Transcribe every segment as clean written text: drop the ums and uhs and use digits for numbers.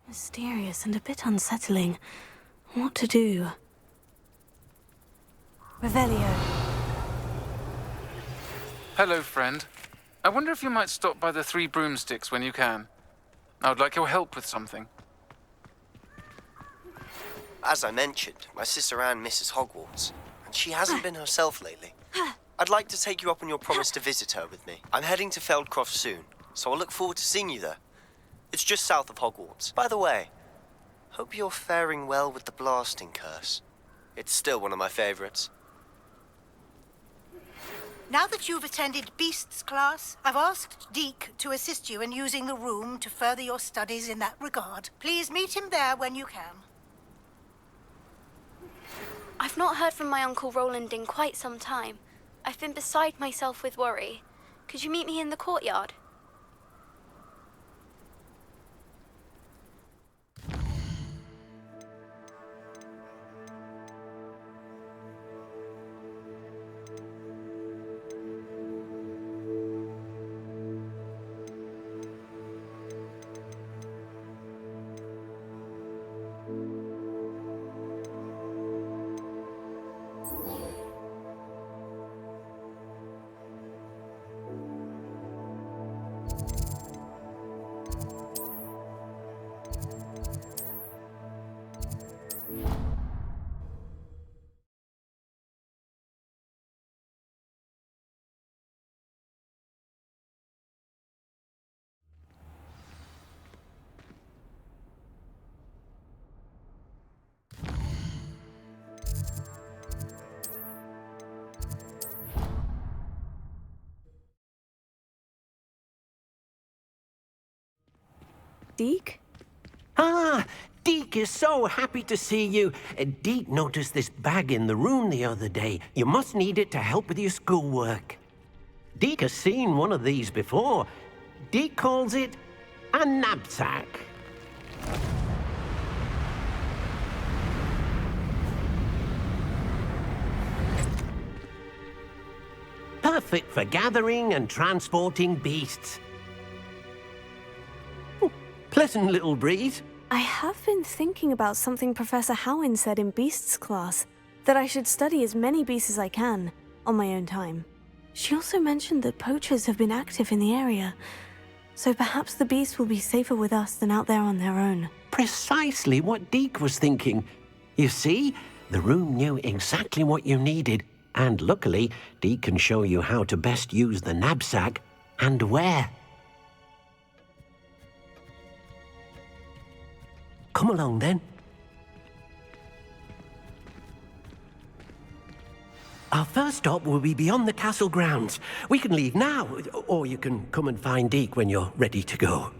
Mysterious and a bit unsettling. What to do? Revelio. Hello, friend. I wonder if you might stop by the Three Broomsticks when you can. I would like your help with something. As I mentioned, my sister Anne misses Hogwarts, and she hasn't been herself lately. I'd like to take you up on your promise to visit her with me. I'm heading to Feldcroft soon, so I'll look forward to seeing you there. It's just south of Hogwarts. By the way, hope you're faring well with the blasting curse. It's still one of my favorites. Now that you've attended Beasts class, I've asked Deke to assist you in using the room to further your studies in that regard. Please meet him there when you can. I've not heard from my Uncle Roland in quite some time. I've been beside myself with worry. Could you meet me in the courtyard? Deke? Ah, Deke is so happy to see you. Deke noticed this bag in the room the other day. You must need it to help with your schoolwork. Deke has seen one of these before. Deke calls it a knapsack. Perfect for gathering and transporting beasts. Pleasant little breeze. I have been thinking about something Professor Howin said in Beasts class, that I should study as many beasts as I can, on my own time. She also mentioned that poachers have been active in the area, so perhaps the beasts will be safer with us than out there on their own. Precisely what Deke was thinking. You see, the room knew exactly what you needed, and luckily, Deke can show you how to best use the knapsack and where. Come along, then. Our first stop will be beyond the castle grounds. We can leave now, or you can come and find Deke when you're ready to go.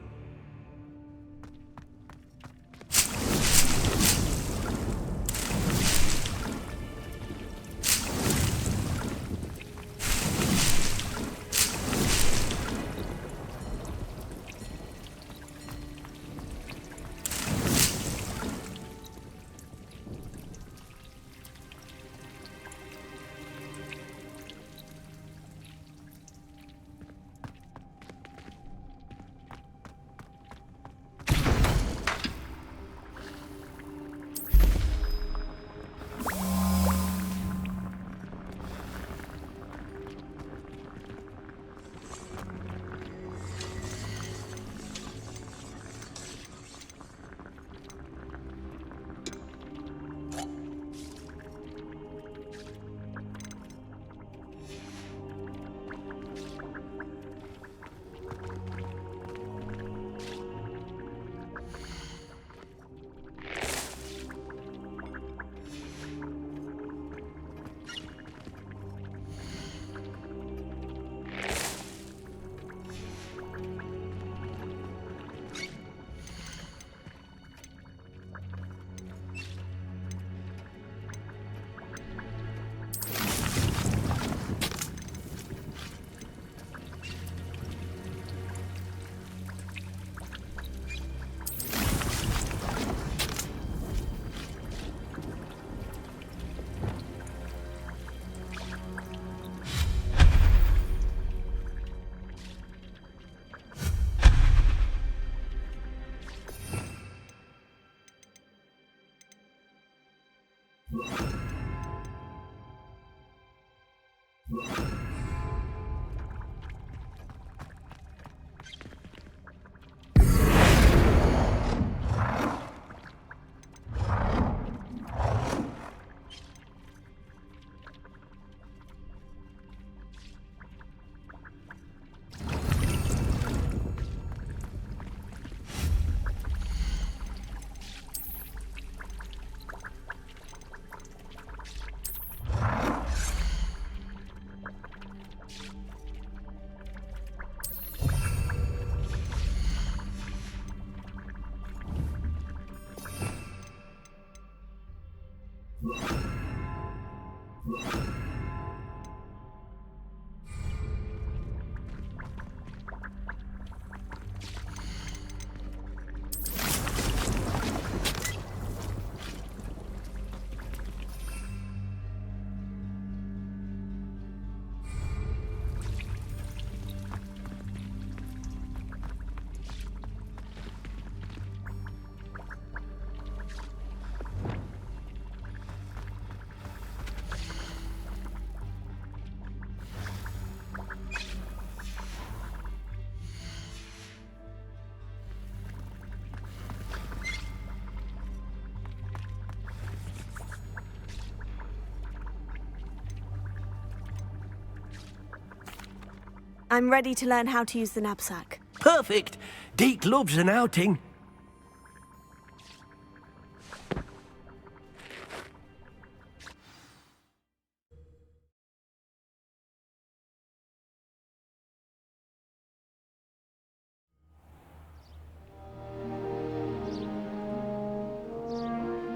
I'm ready to learn how to use the knapsack. Perfect. Deke loves an outing.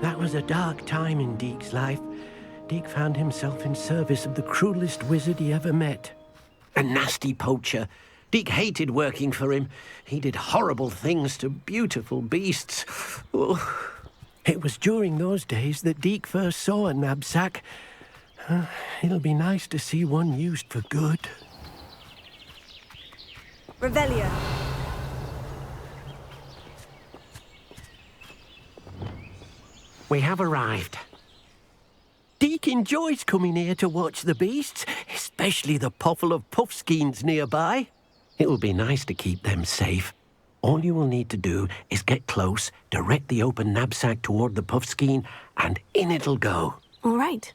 That was a dark time in Deke's life. Deke found himself in service of the cruelest wizard he ever met. A nasty poacher. Deke hated working for him. He did horrible things to beautiful beasts. Oh. It was during those days that Deke first saw a knapsack. It'll be nice to see one used for good. Revelio. We have arrived. Deke enjoys coming here to watch the beasts, especially the potful of puffskeins nearby. It will be nice to keep them safe. All you will need to do is get close, direct the open knapsack toward the puffskein, and in it'll go. All right.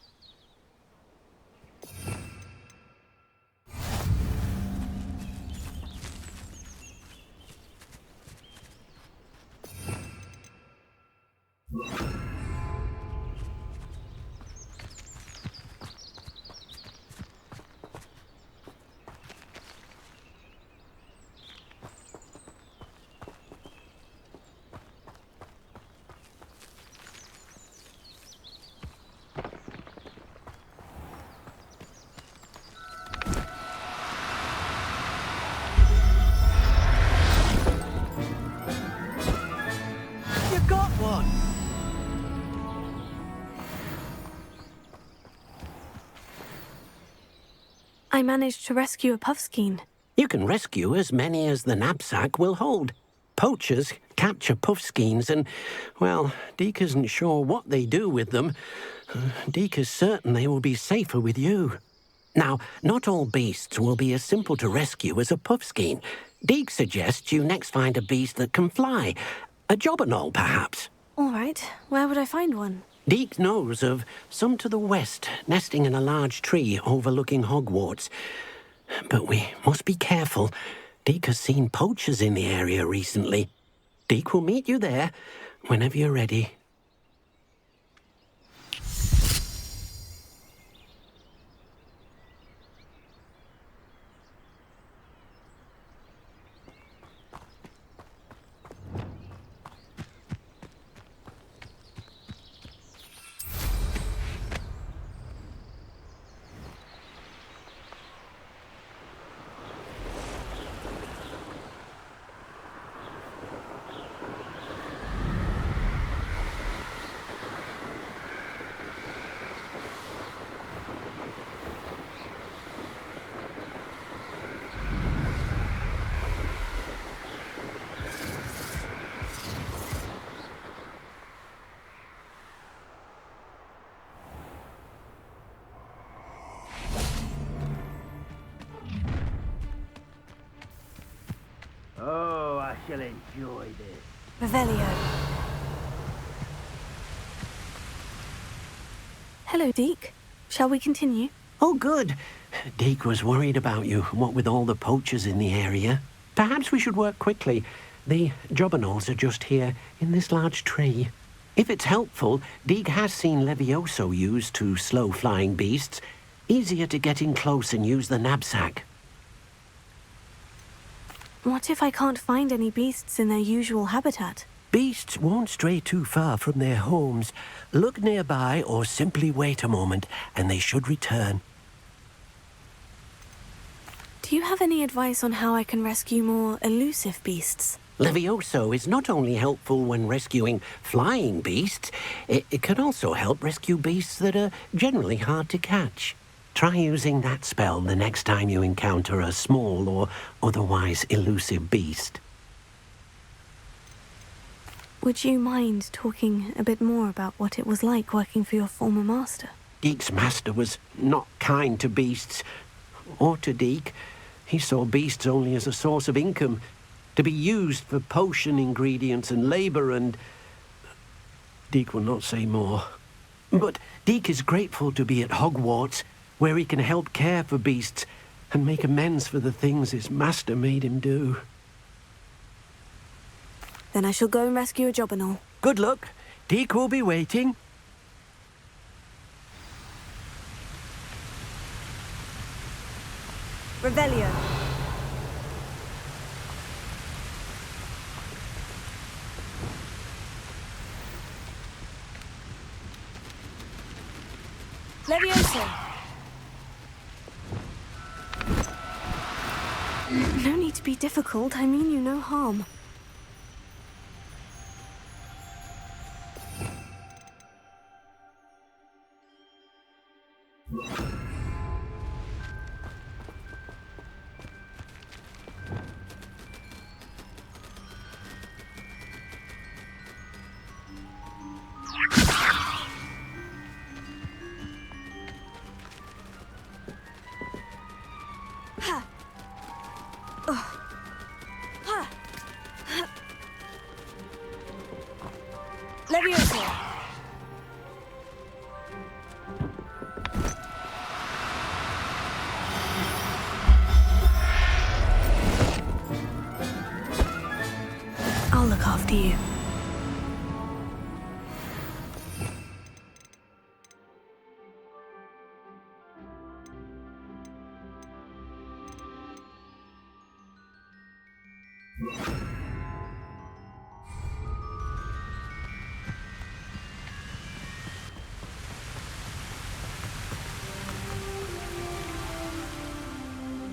You got one! I managed to rescue a puffskein. You can rescue as many as the knapsack will hold. Poachers capture puffskeins and, well, Deke isn't sure what they do with them. Deke is certain they will be safer with you. Now, not all beasts will be as simple to rescue as a puffskein. Deke suggests you next find a beast that can fly. A jobberknoll, perhaps. All right. Where would I find one? Deke knows of some to the west, nesting in a large tree overlooking Hogwarts. But we must be careful. Deke has seen poachers in the area recently. Deke will meet you there whenever you're ready. Oh, I shall enjoy this. Revelio. Hello, Deke. Shall we continue? Oh, good. Deke was worried about you, what with all the poachers in the area. Perhaps we should work quickly. The jobberknolls are just here, in this large tree. If it's helpful, Deke has seen Levioso used to slow flying beasts. Easier to get in close and use the knapsack. What if I can't find any beasts in their usual habitat? Beasts won't stray too far from their homes. Look nearby or simply wait a moment, and they should return. Do you have any advice on how I can rescue more elusive beasts? Levioso is not only helpful when rescuing flying beasts, it can also help rescue beasts that are generally hard to catch. Try using that spell the next time you encounter a small or otherwise elusive beast. Would you mind talking a bit more about what it was like working for your former master? Deke's master was not kind to beasts, or to Deke. He saw beasts only as a source of income, to be used for potion ingredients and labour, and Deke will not say more. But Deke is grateful to be at Hogwarts, where he can help care for beasts, and make amends for the things his master made him do. Then I shall go and rescue a job and all. Good luck. Deke will be waiting. Revelio. Levioso. No need to be difficult. I mean you no harm. Levioso. I'll look after you.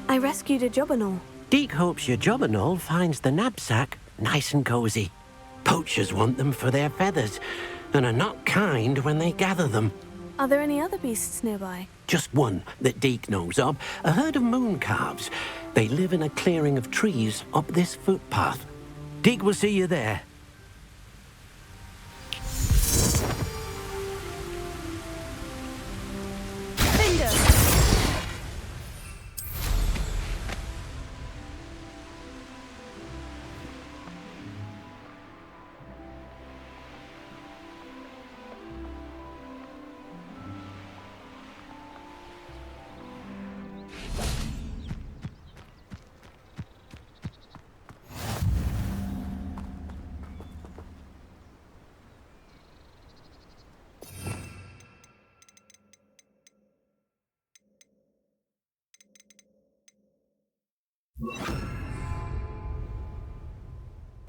I rescued a job and all. Deke hopes your job and all finds the knapsack nice and cozy. Poachers want them for their feathers, and are not kind when they gather them. Are there any other beasts nearby? Just one that Deke knows of, a herd of moon calves. They live in a clearing of trees up this footpath. Deke will see you there.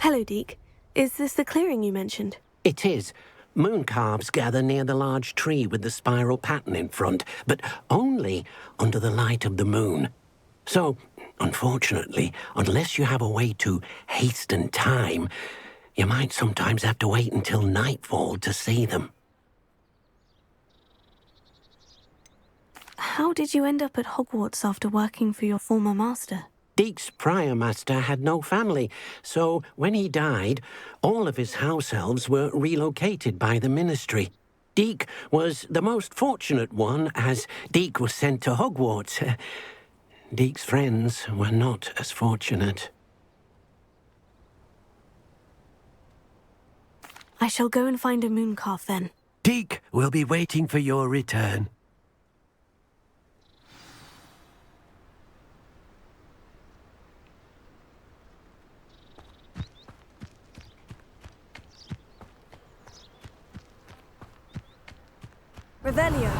Hello, Deke. Is this the clearing you mentioned? It is. Moon calves gather near the large tree with the spiral pattern in front, but only under the light of the moon. So, unfortunately, unless you have a way to hasten time, you might sometimes have to wait until nightfall to see them. How did you end up at Hogwarts after working for your former master? Deke's prior master had no family, so when he died, all of his house elves were relocated by the ministry. Deke was the most fortunate one, as Deke was sent to Hogwarts. Deke's friends were not as fortunate. I shall go and find a mooncalf then. Deke will be waiting for your return. Revelio.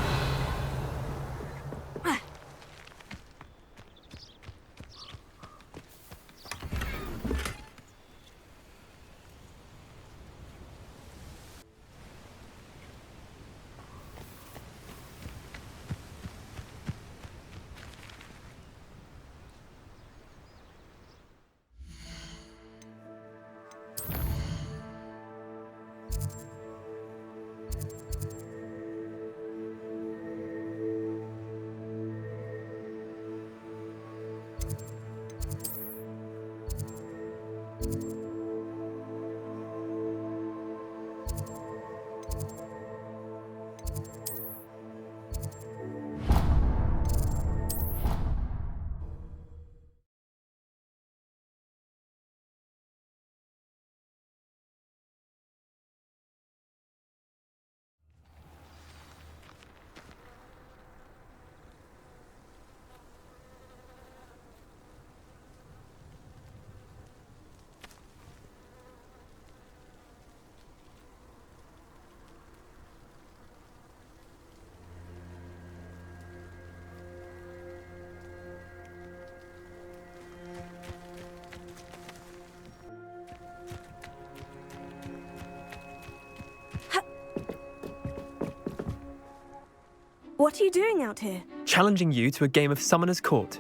What are you doing out here? Challenging you to a game of Summoner's Court.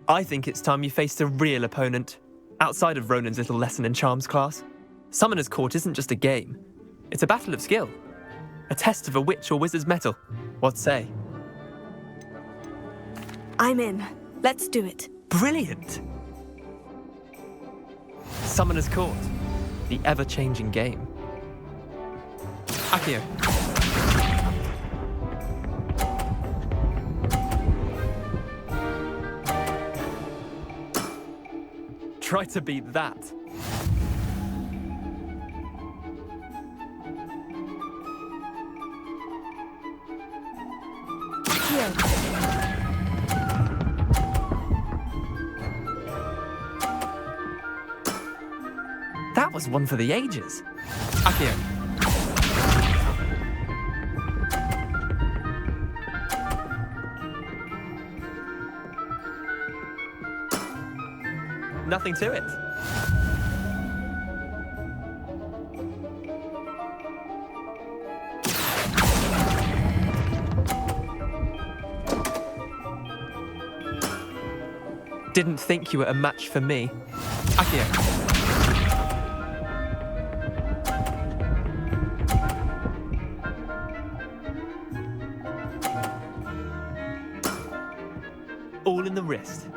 I think it's time you faced a real opponent, outside of Ronan's little lesson in charms class. Summoner's Court isn't just a game. It's a battle of skill. A test of a witch or wizard's mettle. What say? I'm in. Let's do it. Brilliant! Summoner's Court. The ever-changing game. Akio. Try to beat that. That was one for the ages. Akio. Nothing to it. Didn't think you were a match for me. Akio. All in the wrist.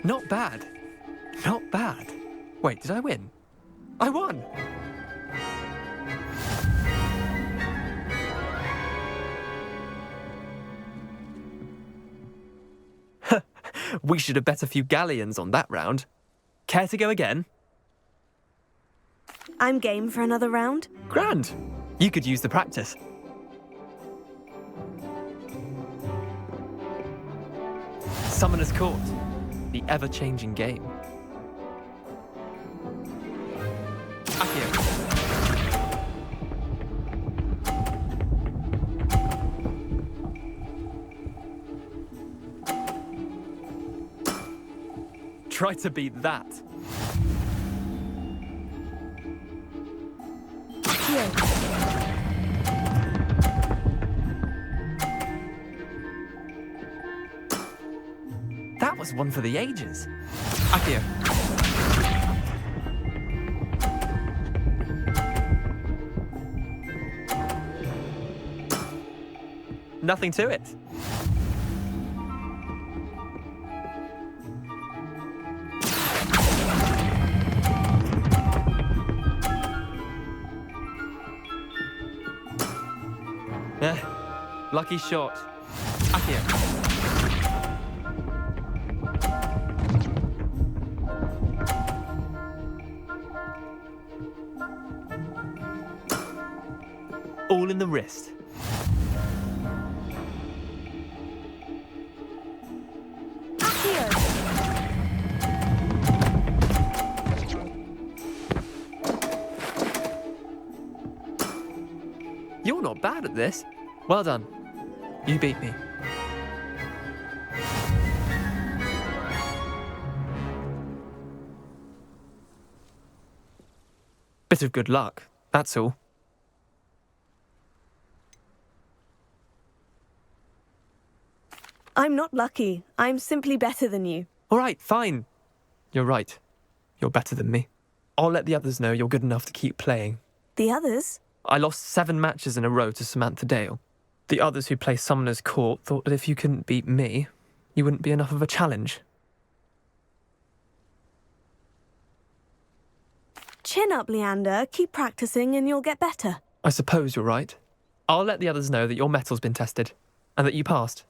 Not bad. Not bad. Wait, did I win? I won! We should have bet a few galleons on that round. Care to go again? I'm game for another round. Grand. You could use the practice. Summoner's Court. The ever-changing game. Akio. Try to beat that. That was one for the ages. Akio. Nothing to it. Lucky shot. Akio. All in the wrist. You're not bad at this. Well done. You beat me. Bit of good luck, that's all. I'm not lucky. I'm simply better than you. All right, fine. You're right. You're better than me. I'll let the others know you're good enough to keep playing. The others? I lost 7 matches in a row to Samantha Dale. The others who play Summoner's Court thought that if you couldn't beat me, you wouldn't be enough of a challenge. Chin up, Leander. Keep practicing and you'll get better. I suppose you're right. I'll let the others know that your metal's been tested, and that you passed.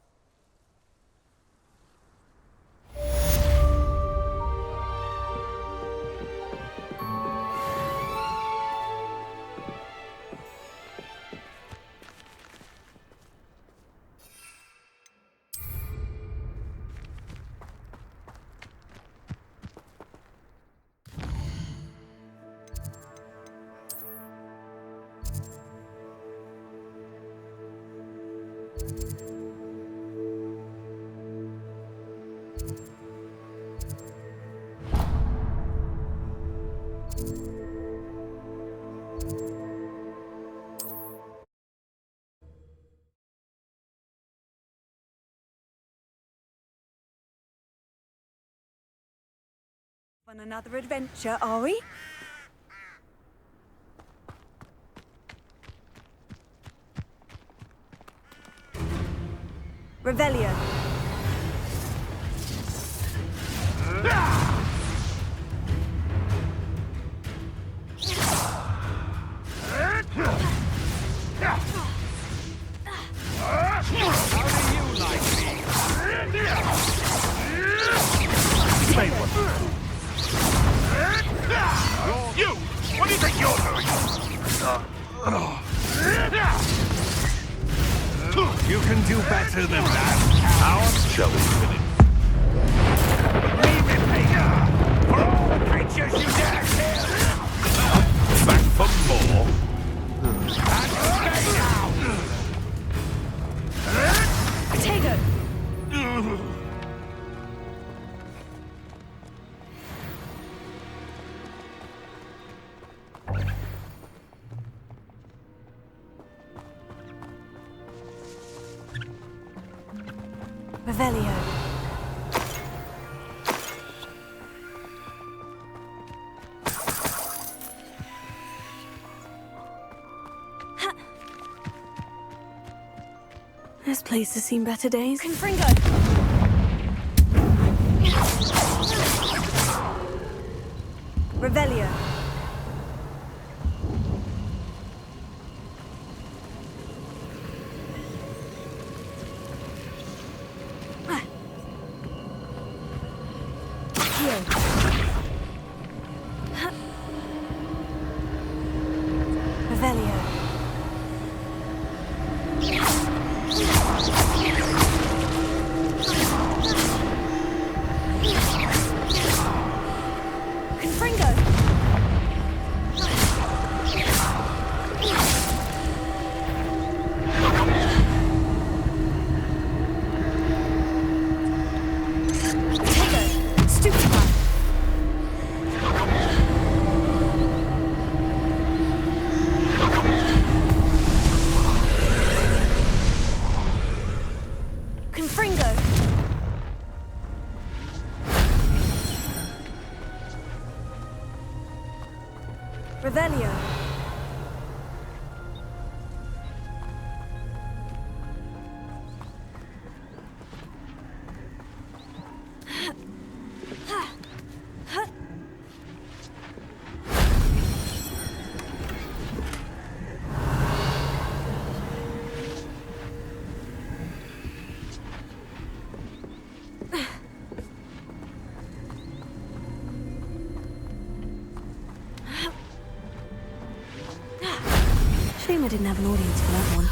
On another adventure, are we? Revelio. You! What do you think you're doing? You can do better than that. Our show is finished. We repay you for all the creatures you dare kill. Back for more. And stay now. Potato. Revelio. This place has seen better days. Confringo. Revelio. Revelio. Confringo. Potato. Stupefy. Confringo. Revelio. Shame I didn't have an audience for that one.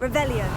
Revelio.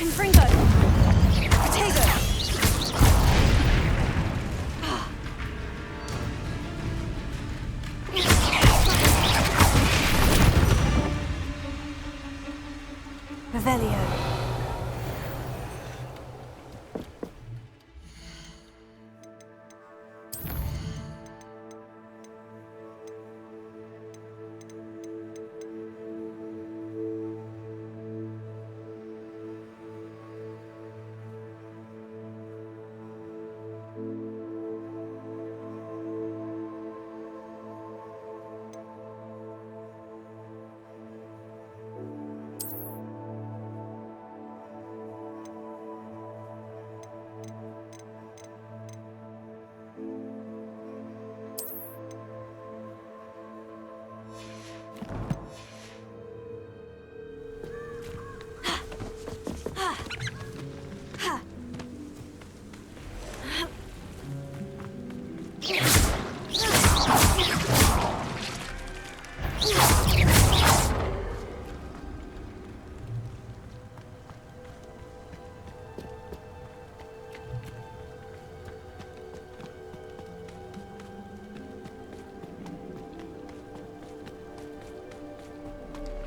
Confringo! Potato! Revelio.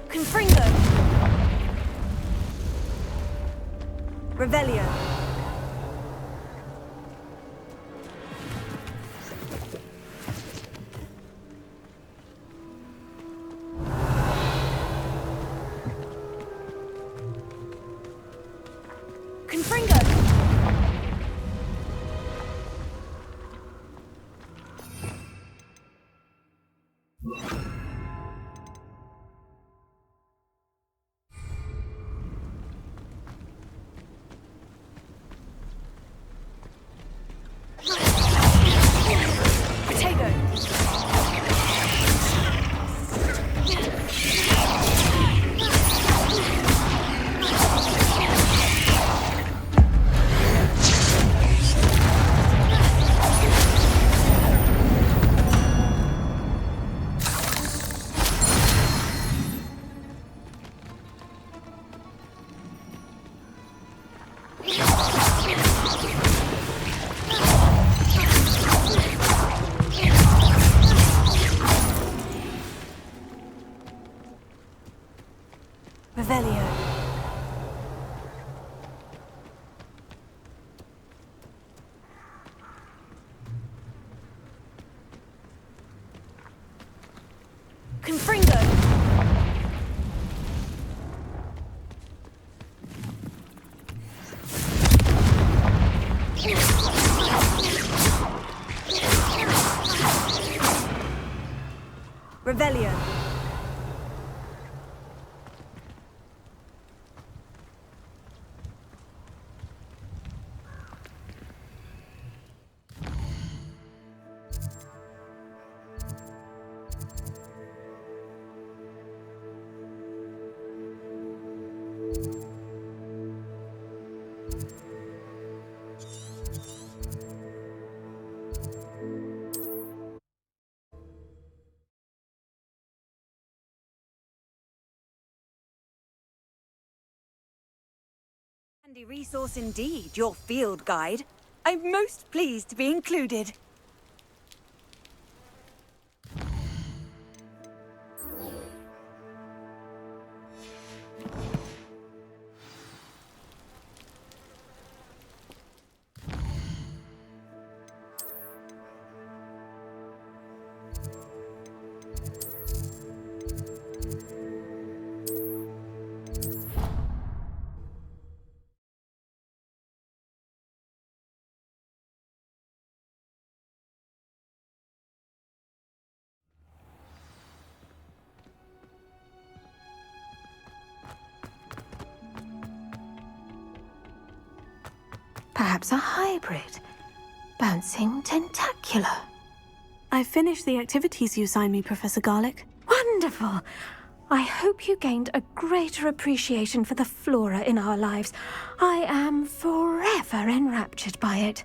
Confringo! Revelio. Confringo! Revelio. Confringo. Revelio. Handy resource indeed, your field guide. I'm most pleased to be included. Perhaps a hybrid. Bouncing tentacular. I finished the activities you assigned me, Professor Garlic. Wonderful. I hope you gained a greater appreciation for the flora in our lives. I am forever enraptured by it.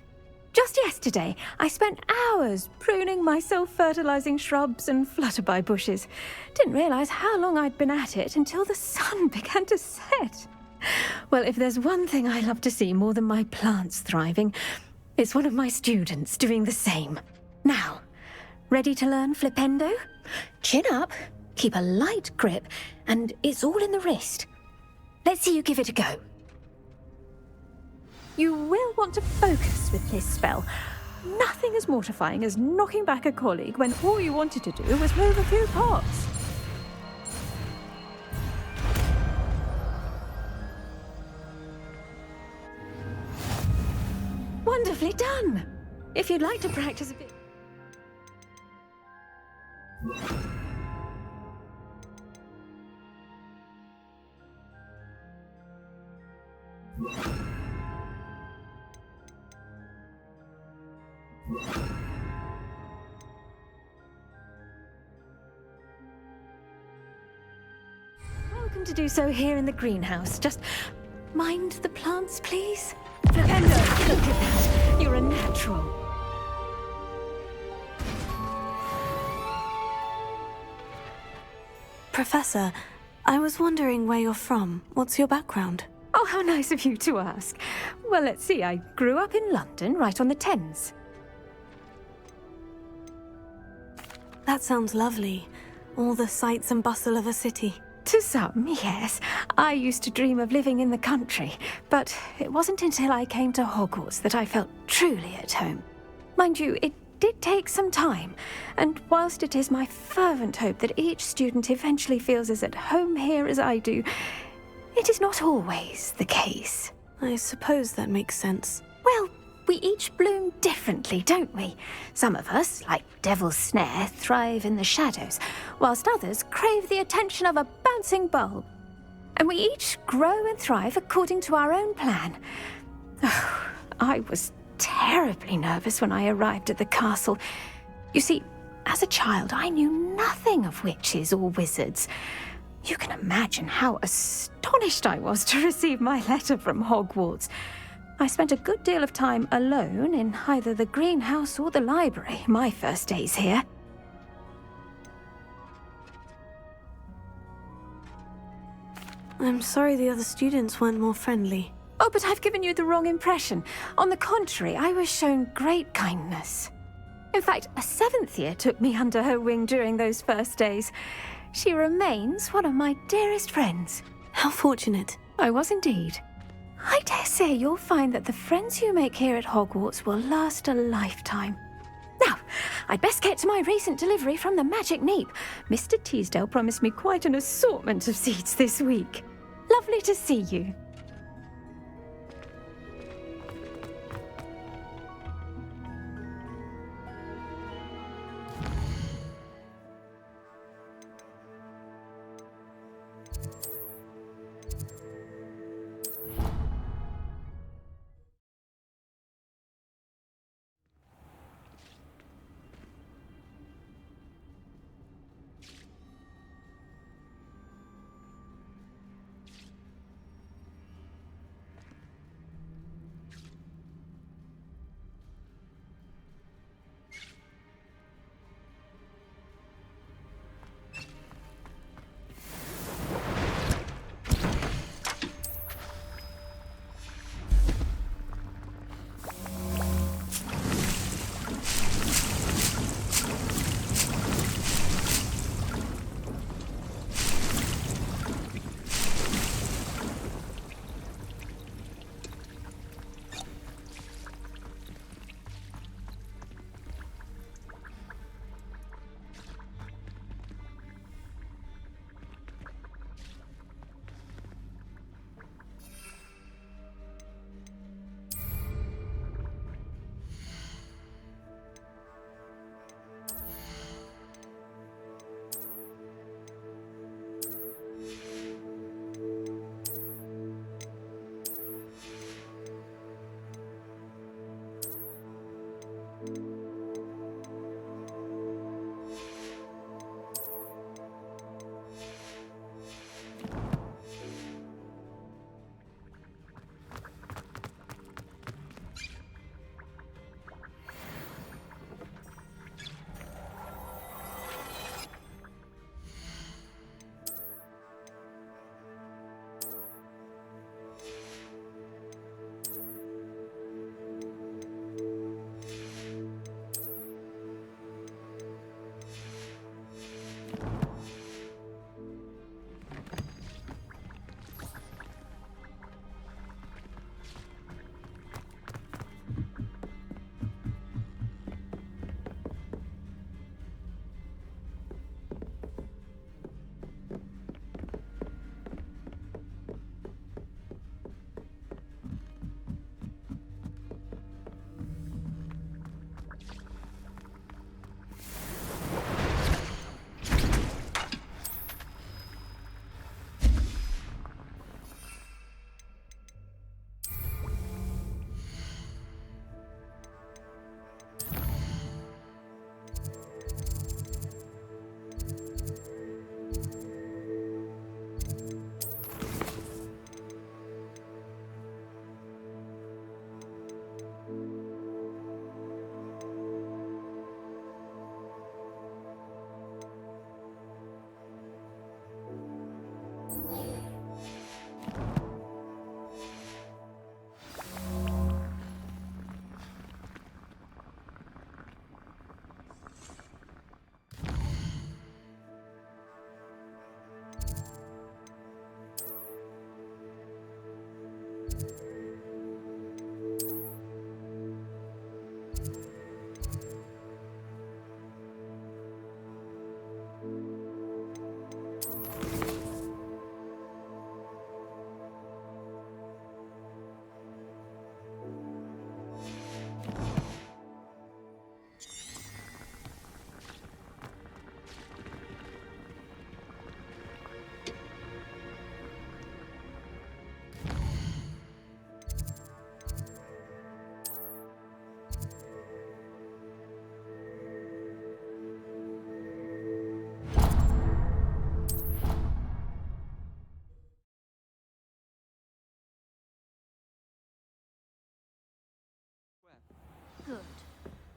Just yesterday, I spent hours pruning my self-fertilizing shrubs and flutterby bushes. Didn't realize how long I'd been at it until the sun began to set. Well, if there's one thing I love to see more than my plants thriving, it's one of my students doing the same. Now, ready to learn flipendo? Chin up, keep a light grip, and it's all in the wrist. Let's see you give it a go. You will want to focus with this spell. Nothing as mortifying as knocking back a colleague when all you wanted to do was move a few pots. Wonderfully done! If you'd like to practice a bit... Welcome to do so here in the greenhouse. Just mind the plants, please. Flipendo, look at that. You're a natural. Professor, I was wondering where you're from. What's your background? Oh, how nice of you to ask. Well, let's see. I grew up in London, right on the Thames. That sounds lovely. All the sights and bustle of a city. To some, yes. I used to dream of living in the country, but it wasn't until I came to Hogwarts that I felt truly at home. Mind you, it did take some time, and whilst it is my fervent hope that each student eventually feels as at home here as I do, it is not always the case. I suppose that makes sense. Well, we each bloom differently, don't we? Some of us, like Devil's Snare, thrive in the shadows, whilst others crave the attention of a bouncing bulb. And we each grow and thrive according to our own plan. Oh, I was terribly nervous when I arrived at the castle. You see, as a child, I knew nothing of witches or wizards. You can imagine how astonished I was to receive my letter from Hogwarts. I spent a good deal of time alone in either the greenhouse or the library my first days here. I'm sorry the other students weren't more friendly. Oh, but I've given you the wrong impression. On the contrary, I was shown great kindness. In fact, a 7th year took me under her wing during those first days. She remains one of my dearest friends. How fortunate. I was indeed. I dare say you'll find that the friends you make here at Hogwarts will last a lifetime. Now, I'd best get to my recent delivery from the Magic Neep. Mr. Teasdale promised me quite an assortment of seeds this week. Lovely to see you.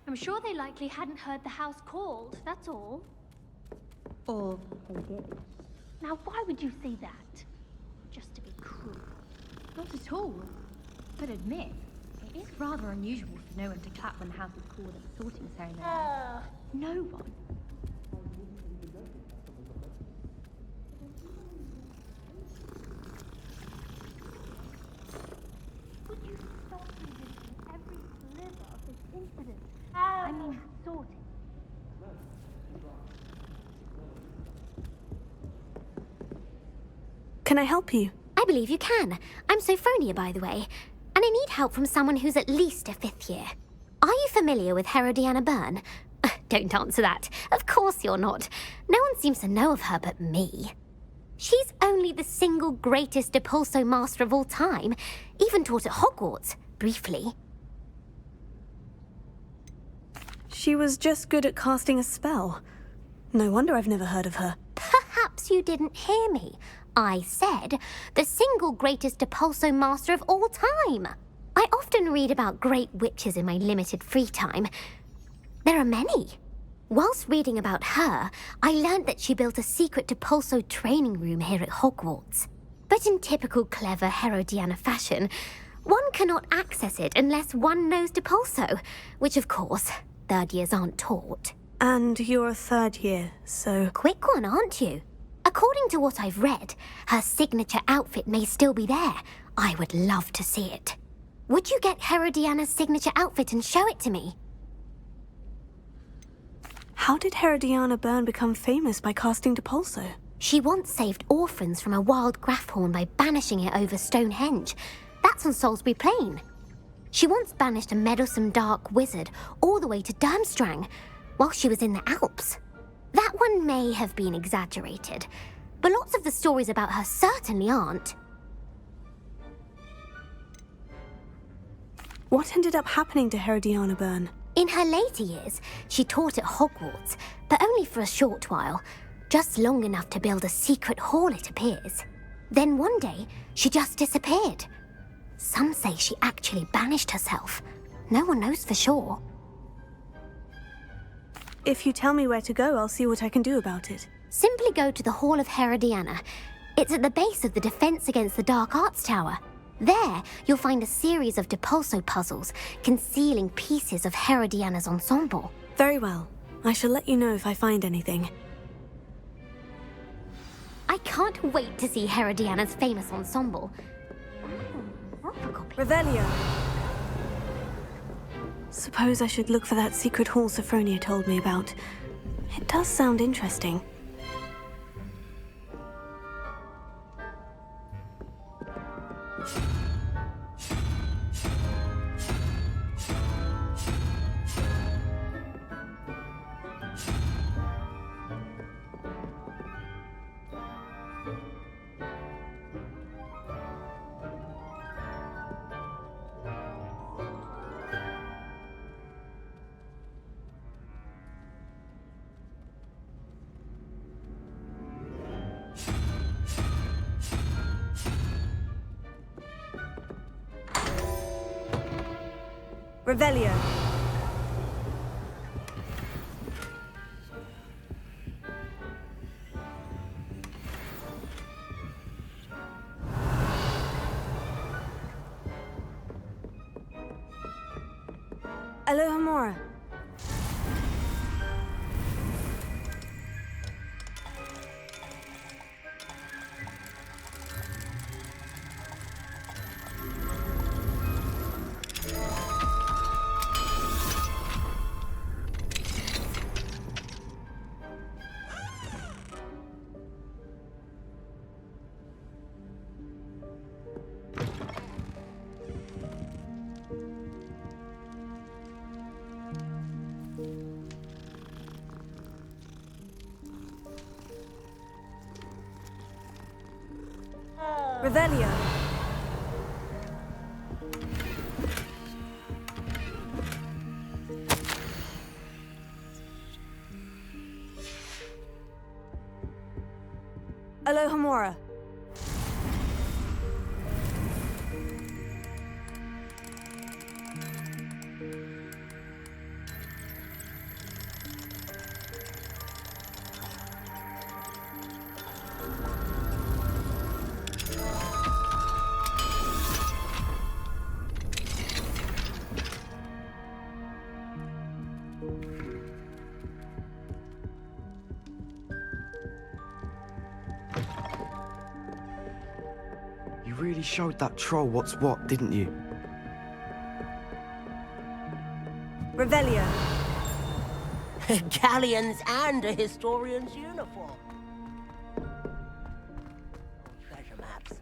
I'm sure they likely hadn't heard the house called, that's all. Or they did. Now, why would you say that? Just to be cruel. Not at all. But admit, it is rather unusual for no one to clap when the house is called at the sorting ceremony. No one. Would you stop resisting every sliver of this incident? I mean, sorting. Can I help you? I believe you can. I'm Sophronia, by the way, and I need help from someone who's at least a 5th year. Are you familiar with Herodiana Byrne? Don't answer that. Of course you're not. No one seems to know of her but me. She's only the single greatest Depulso master of all time, even taught at Hogwarts, briefly. She was just good at casting a spell. No wonder I've never heard of her. Perhaps you didn't hear me. I said the single greatest Depulso master of all time. I often read about great witches in my limited free time. There are many. Whilst reading about her, I learned that she built a secret Depulso training room here at Hogwarts. But in typical clever Herodiana fashion, one cannot access it unless one knows Depulso, which of course, 3rd years aren't taught. And you're a 3rd year, so... Quick one, aren't you? According to what I've read, her signature outfit may still be there. I would love to see it. Would you get Herodiana's signature outfit and show it to me? How did Herodiana Byrne become famous by casting Depulso? She once saved orphans from a wild Graffhorn by banishing it over Stonehenge. That's on Salisbury Plain. She once banished a meddlesome dark wizard all the way to Durmstrang while she was in the Alps. That one may have been exaggerated, but lots of the stories about her certainly aren't. What ended up happening to Herodiana Byrne? In her later years, she taught at Hogwarts, but only for a short while, just long enough to build a secret hall, it appears. Then one day, she just disappeared. Some say she actually banished herself. No one knows for sure. If you tell me where to go, I'll see what I can do about it. Simply go to the Hall of Herodiana. It's at the base of the Defense Against the Dark Arts Tower. There, you'll find a series of Depulso puzzles concealing pieces of Herodiana's ensemble. Very well. I shall let you know if I find anything. I can't wait to see Herodiana's famous ensemble. Revelio! Suppose I should look for that secret hall Sophronia told me about. It does sound interesting. Revelio. Alohomora. Revelio. Alohomora. really showed that troll what's what, didn't you? Revelio. Galleons and a historian's uniform. Treasure maps.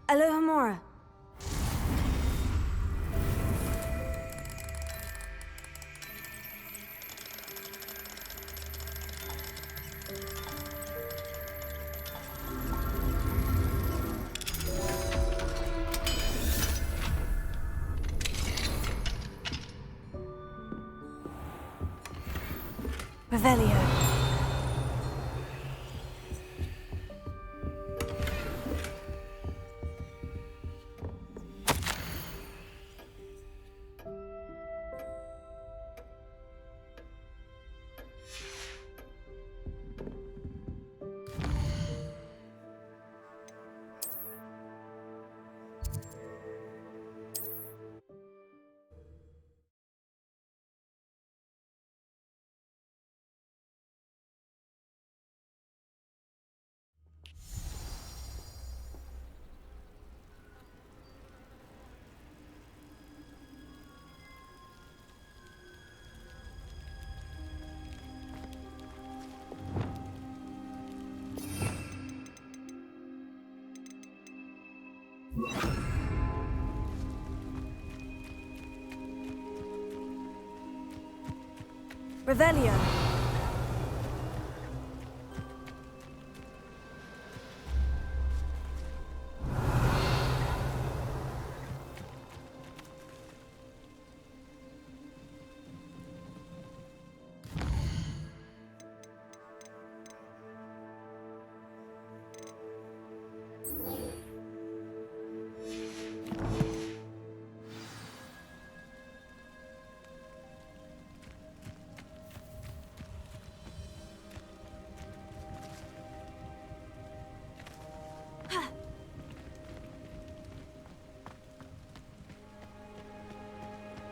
Alohomora. Revelio. Revelio.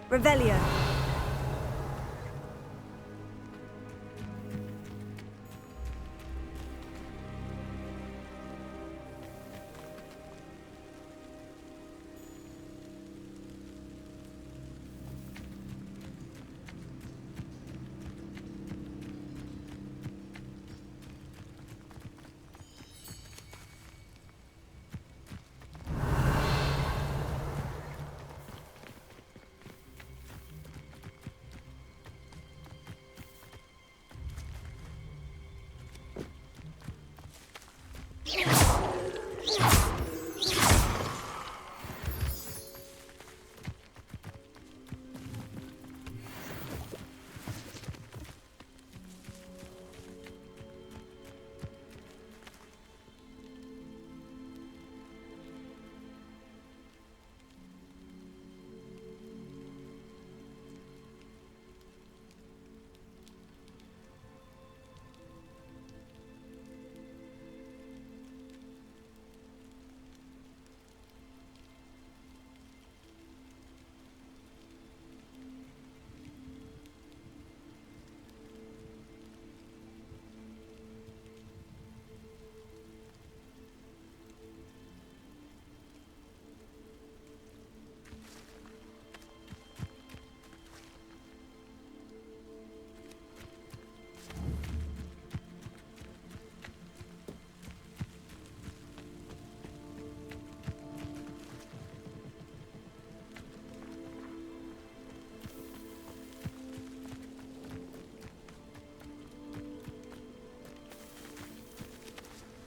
Revelio.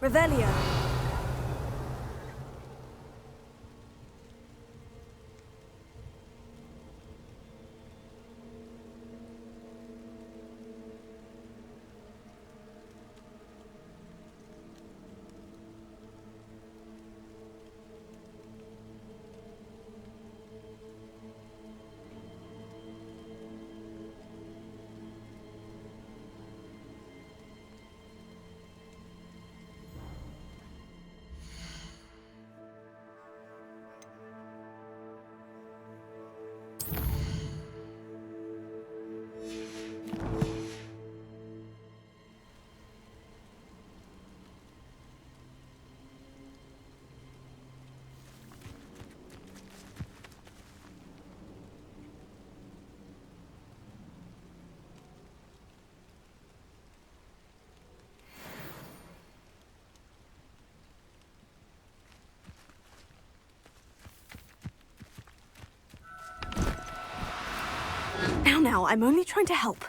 Revelio. now, I'm only trying to help.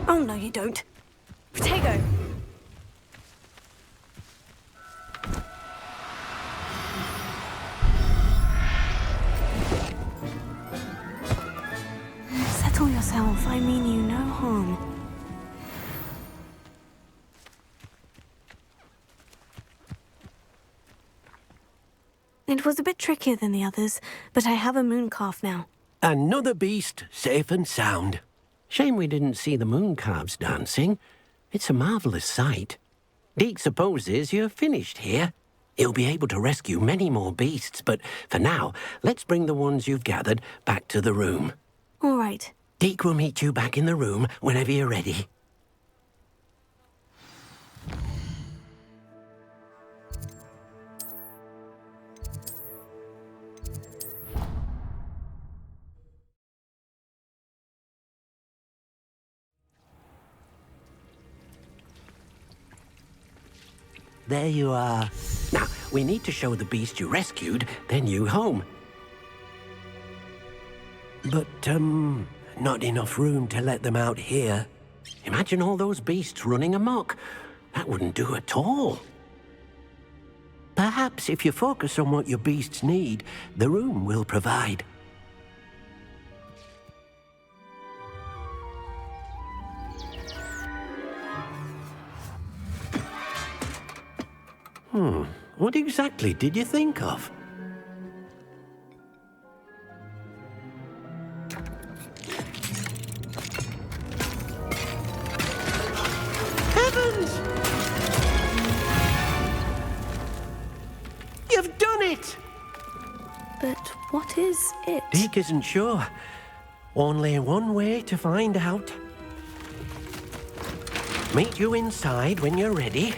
Oh, no, you don't. Potato! Settle yourself. I mean you no harm. It was a bit trickier than the others, but I have a moon calf now. Another beast, safe and sound. Shame we didn't see the moon calves dancing. It's a marvellous sight. Deke supposes you're finished here. He'll be able to rescue many more beasts, but for now, let's bring the ones you've gathered back to the room. All right. Deke will meet you back in the room whenever you're ready. There you are. Now, we need to show the beast you rescued their new home. But, not enough room to let them out here. Imagine all those beasts running amok. That wouldn't do at all. Perhaps if you focus on what your beasts need, the room will provide. What exactly did you think of? Heavens! You've done it! But what is it? Deke isn't sure. Only one way to find out. Meet you inside when you're ready.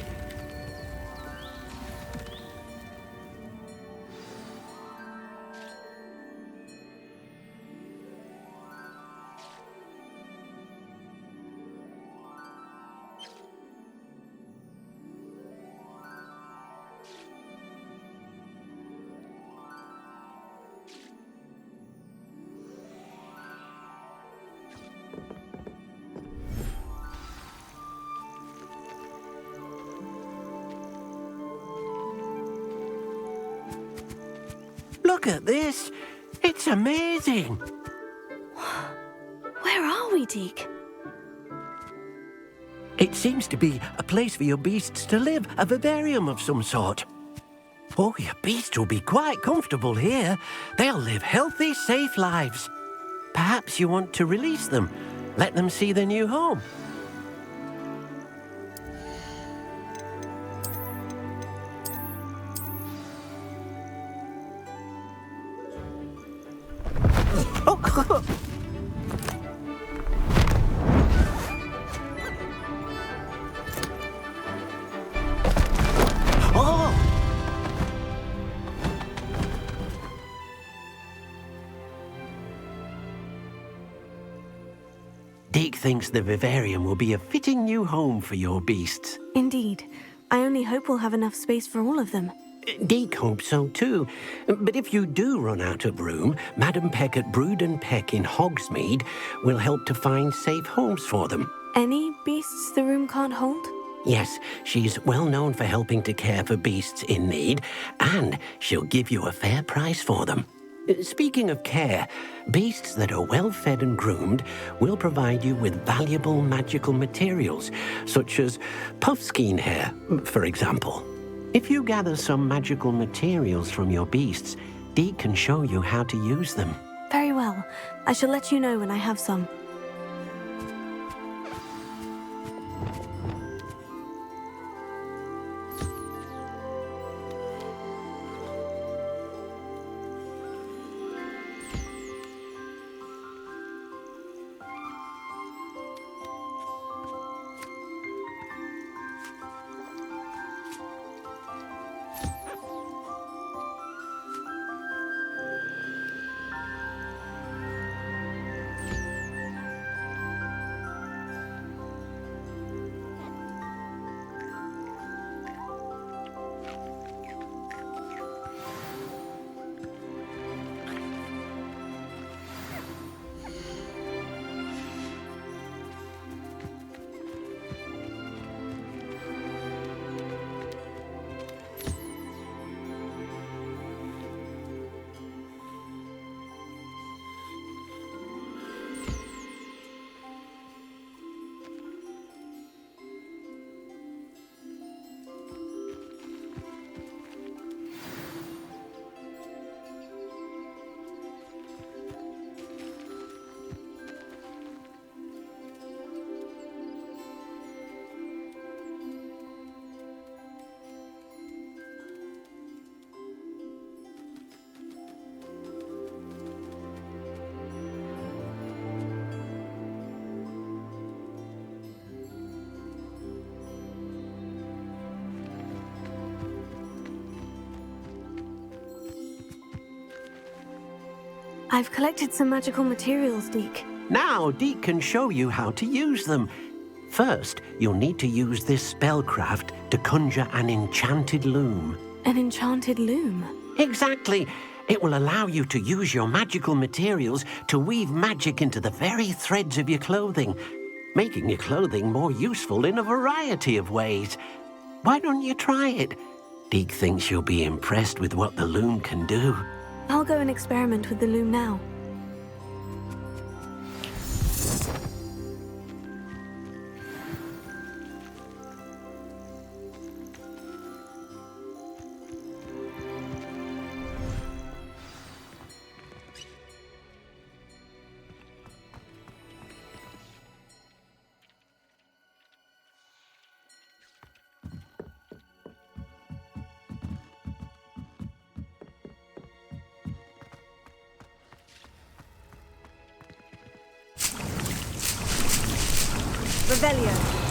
Look at this. It's amazing. Where are we, Deke? It seems to be a place for your beasts to live, a vivarium of some sort. Oh, your beasts will be quite comfortable here. They'll live healthy, safe lives. Perhaps you want to release them, let them see their new home. Deke thinks the vivarium will be a fitting new home for your beasts. Indeed. I only hope we'll have enough space for all of them. Deke hopes so too. But if you do run out of room, Madam Peck at Brood and Peck in Hogsmeade will help to find safe homes for them. Any beasts the room can't hold? Yes, she's well known for helping to care for beasts in need, and she'll give you a fair price for them. Speaking of care, beasts that are well fed and groomed will provide you with valuable magical materials, such as puffskein hair, for example. If you gather some magical materials from your beasts, Deke can show you how to use them. Very well. I shall let you know when I have some. I've collected some magical materials, Deke. Now, Deke can show you how to use them. First, you'll need to use this spellcraft to conjure an enchanted loom. An enchanted loom? Exactly. It will allow you to use your magical materials to weave magic into the very threads of your clothing, making your clothing more useful in a variety of ways. Why don't you try it? Deke thinks you'll be impressed with what the loom can do. I'll go and experiment with the loom now. Revelio.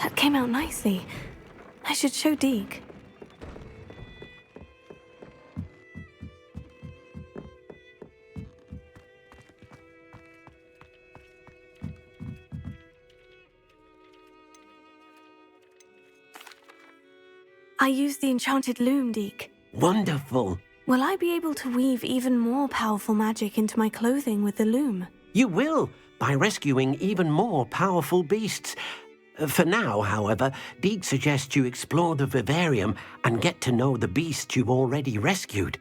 That came out nicely. I should show Deke. I used the enchanted loom, Deke. Wonderful. Will I be able to weave even more powerful magic into my clothing with the loom? You will, by rescuing even more powerful beasts. For now, however, Deke suggests you explore the vivarium and get to know the beasts you've already rescued.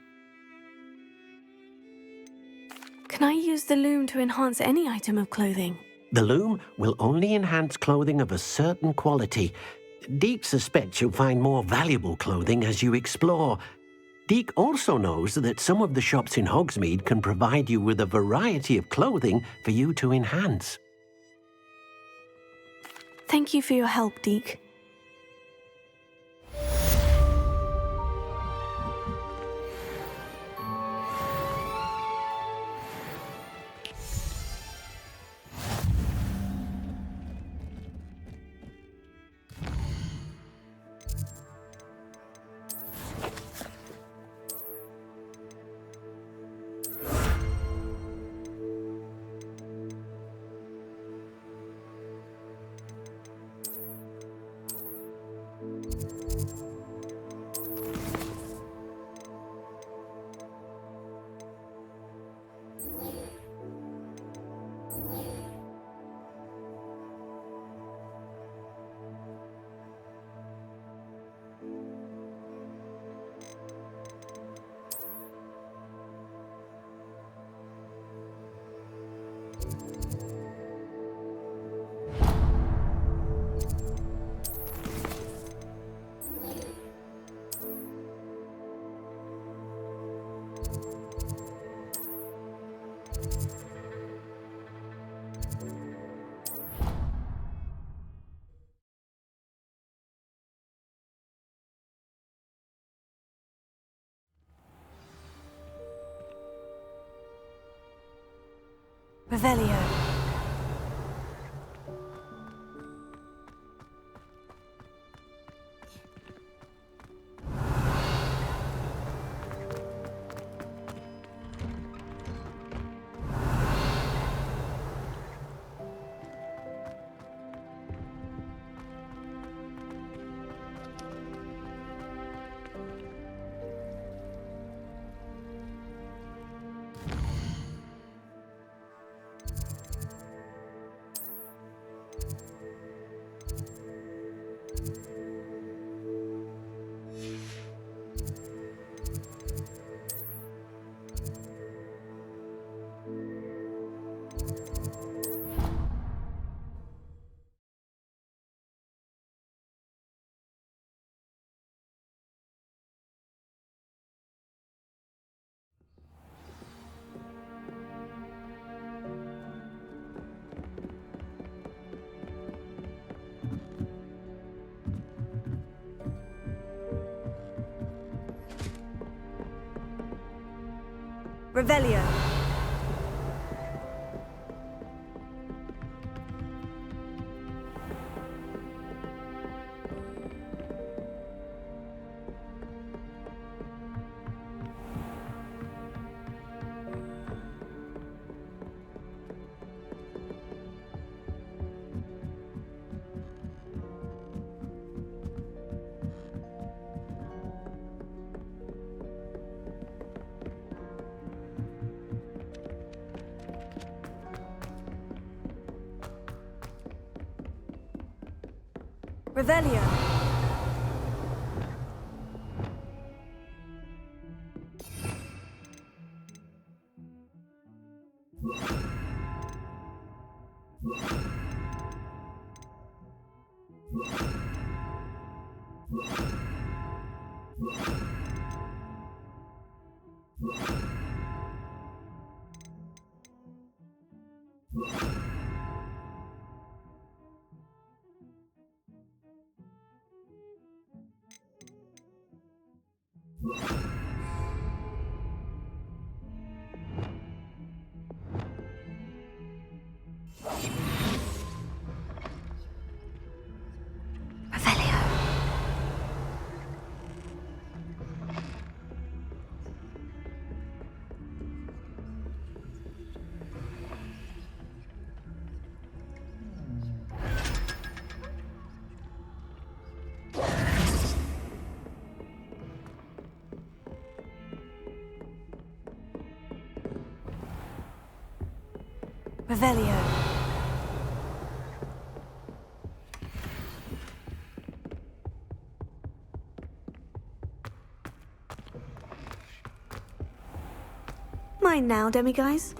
Can I use the loom to enhance any item of clothing? The loom will only enhance clothing of a certain quality. Deke suspects you'll find more valuable clothing as you explore. Deke also knows that some of the shops in Hogsmeade can provide you with a variety of clothing for you to enhance. Thank you for your help, Deke. Revelio. Revelio. Revelio. Revelio. Mine now, demiguise.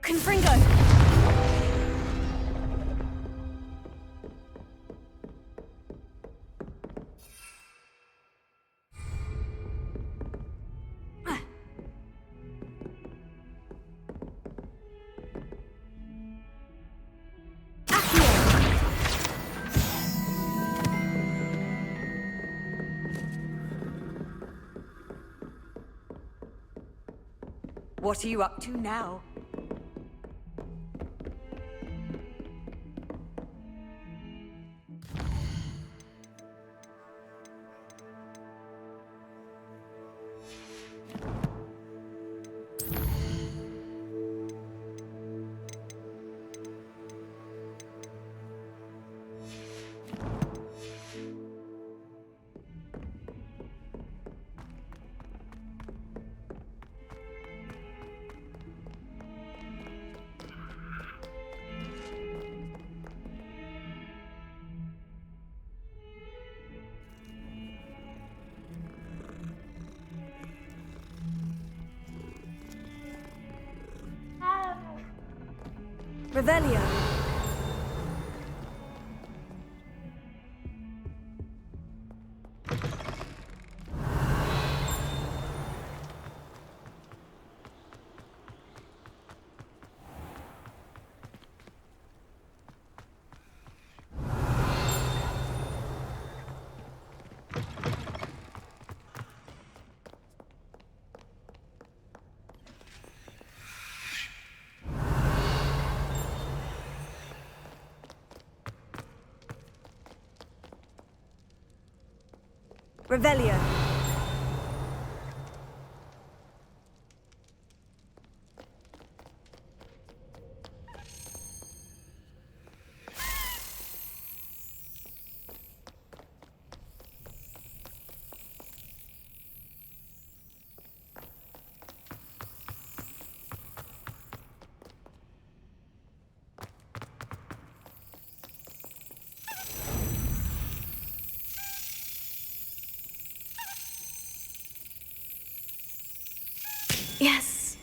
Confringo! What are you up to now? Revelio. Revelio. Yes.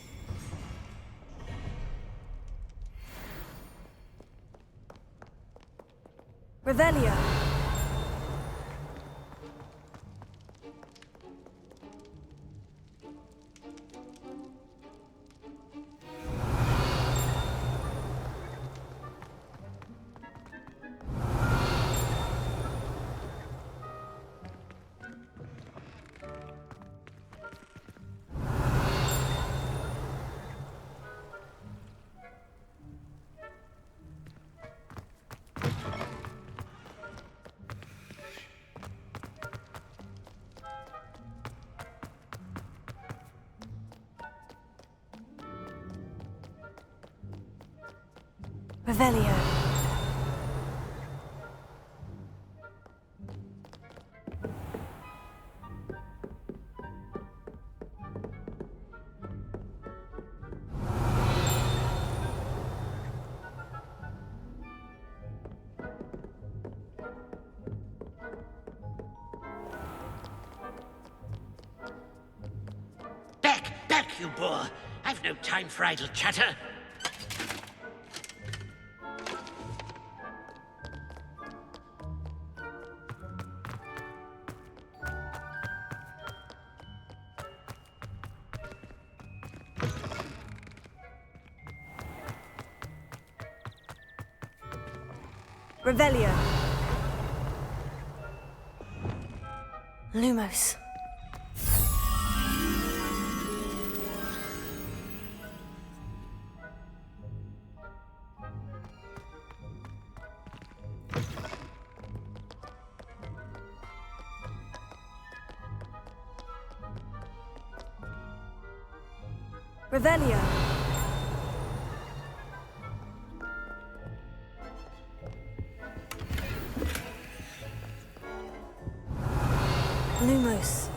Revelio. Revelio. Back, you boor! I've no time for idle chatter. Revelio. Lumos. Revelio. Lumos.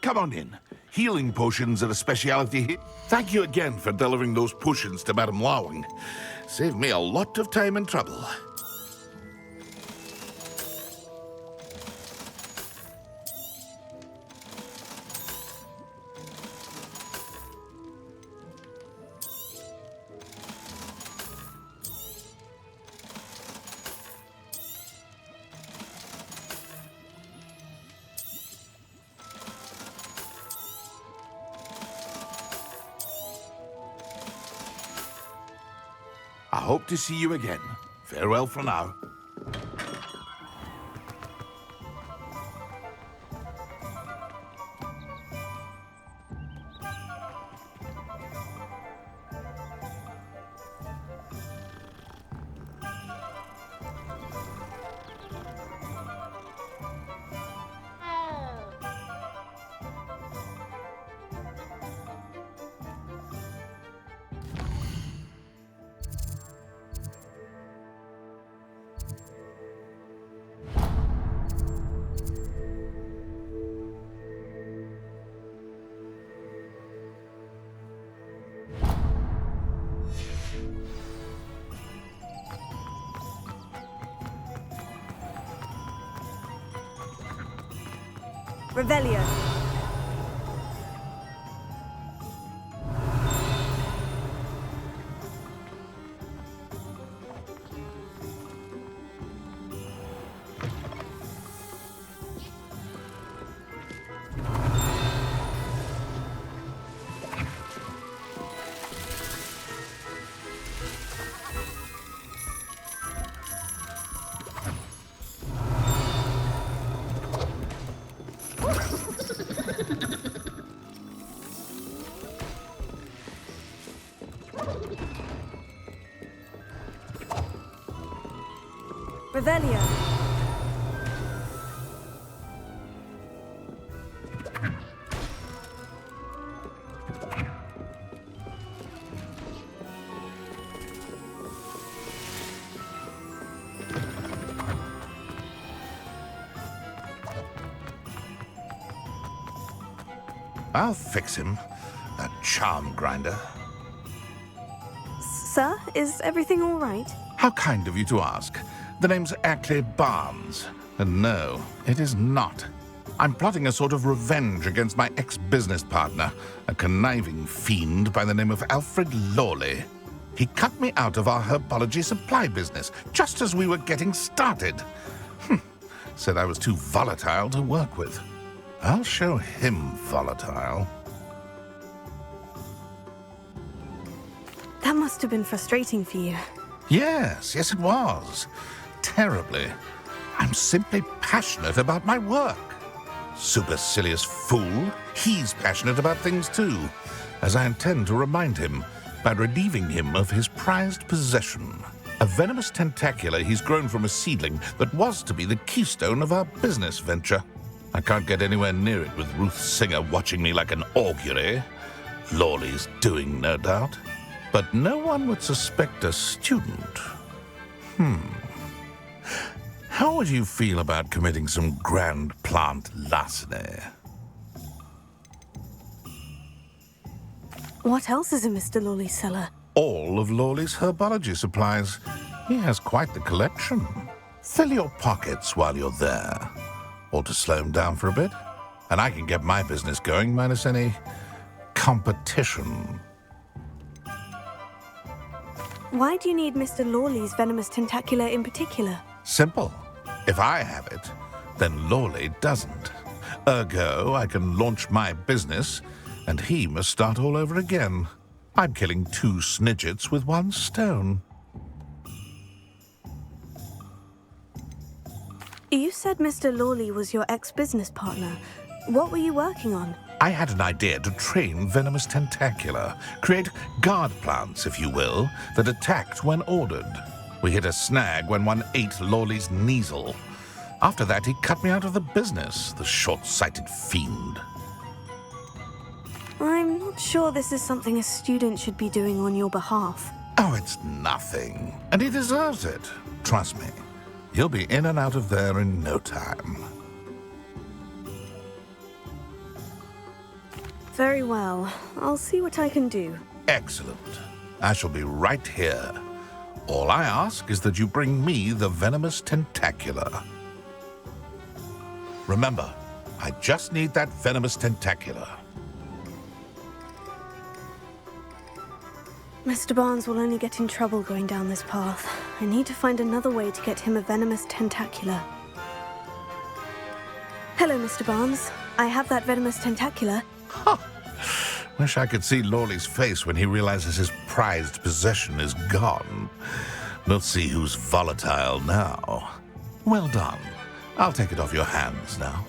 Come on in. Healing potions are a speciality here. Thank you again for delivering those potions to Madame Lawing. Saved me a lot of time and trouble. I hope to see you again. Farewell for now. Revelio. Revelio. I'll fix him, that charm grinder. Sir, is everything all right? How kind of you to ask. The name's Ackley Barnes. And no, it is not. I'm plotting a sort of revenge against my ex-business partner, a conniving fiend by the name of Alfred Lawley. He cut me out of our herbology supply business just as we were getting started. Said I was too volatile to work with. I'll show him volatile. That must have been frustrating for you. Yes, it was. Terribly. I'm simply passionate about my work. Supercilious fool. He's passionate about things too, as I intend to remind him by relieving him of his prized possession. A venomous tentacula he's grown from a seedling that was to be the keystone of our business venture. I can't get anywhere near it with Ruth Singer watching me like an augury. Lawley's doing, no doubt. But no one would suspect a student. How would you feel about committing some grand plant larceny? What else is in Mr. Lawley's cellar? All of Lawley's herbology supplies. He has quite the collection. Fill your pockets while you're there. Or to slow him down for a bit. And I can get my business going minus any competition. Why do you need Mr. Lawley's venomous tentacula in particular? Simple. If I have it, then Lawley doesn't. Ergo, I can launch my business, and he must start all over again. I'm killing 2 snidgets with 1 stone. You said Mr. Lawley was your ex-business partner. What were you working on? I had an idea to train venomous tentacula, create guard plants, if you will, that attacked when ordered. We hit a snag when one ate Lawley's Kneasel. After that, he cut me out of the business, the short-sighted fiend. I'm not sure this is something a student should be doing on your behalf. Oh, it's nothing. And he deserves it. Trust me. He'll be in and out of there in no time. Very well. I'll see what I can do. Excellent. I shall be right here. All I ask is that you bring me the venomous tentacula. Remember, I just need that venomous tentacula. Mr. Barnes will only get in trouble going down this path. I need to find another way to get him a venomous tentacula. Hello, Mr. Barnes. I have that venomous tentacula. Wish I could see Lawley's face when he realizes his prized possession is gone. We'll see who's volatile now. Well done. I'll take it off your hands now.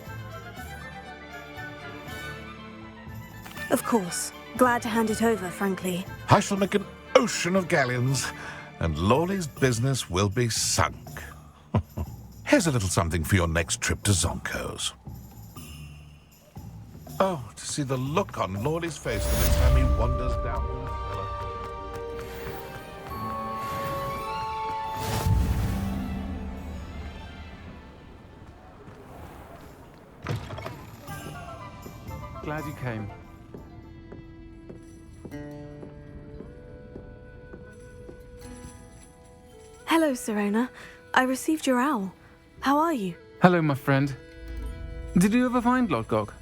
Of course. Glad to hand it over, frankly. I shall make an ocean of galleons, and Lawley's business will be sunk. Here's a little something for your next trip to Zonko's. Oh, to see the look on Lawley's face the next time he wanders down the cellar. Glad you came. Hello, Serona. I received your owl. How are you? Hello, my friend. Did you ever find Lodgog?